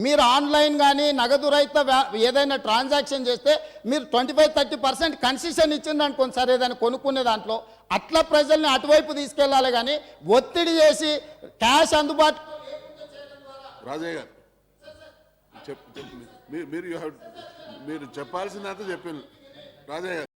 S6: మీరు ఆన్లైన్ కానీ నగదు రహిత ఏదైనా ట్రాన్సాక్షన్ చేస్తే మీరు 25-30% కన్సెషన్ ఇచ్చింది అనుకోండి సార్ ఏదైనా కొనుక్కునే దాంట్లో. అట్లా ప్రజల్ని అటువైపు తీసుకెళ్ళాలి కానీ ఒత్తిడి చేసి క్యాష్ అందుబాటులో
S2: రాజయ్య గారు మీరు చెప్పాల్సిందంతా చెప్పాను రాజయ్య గారు.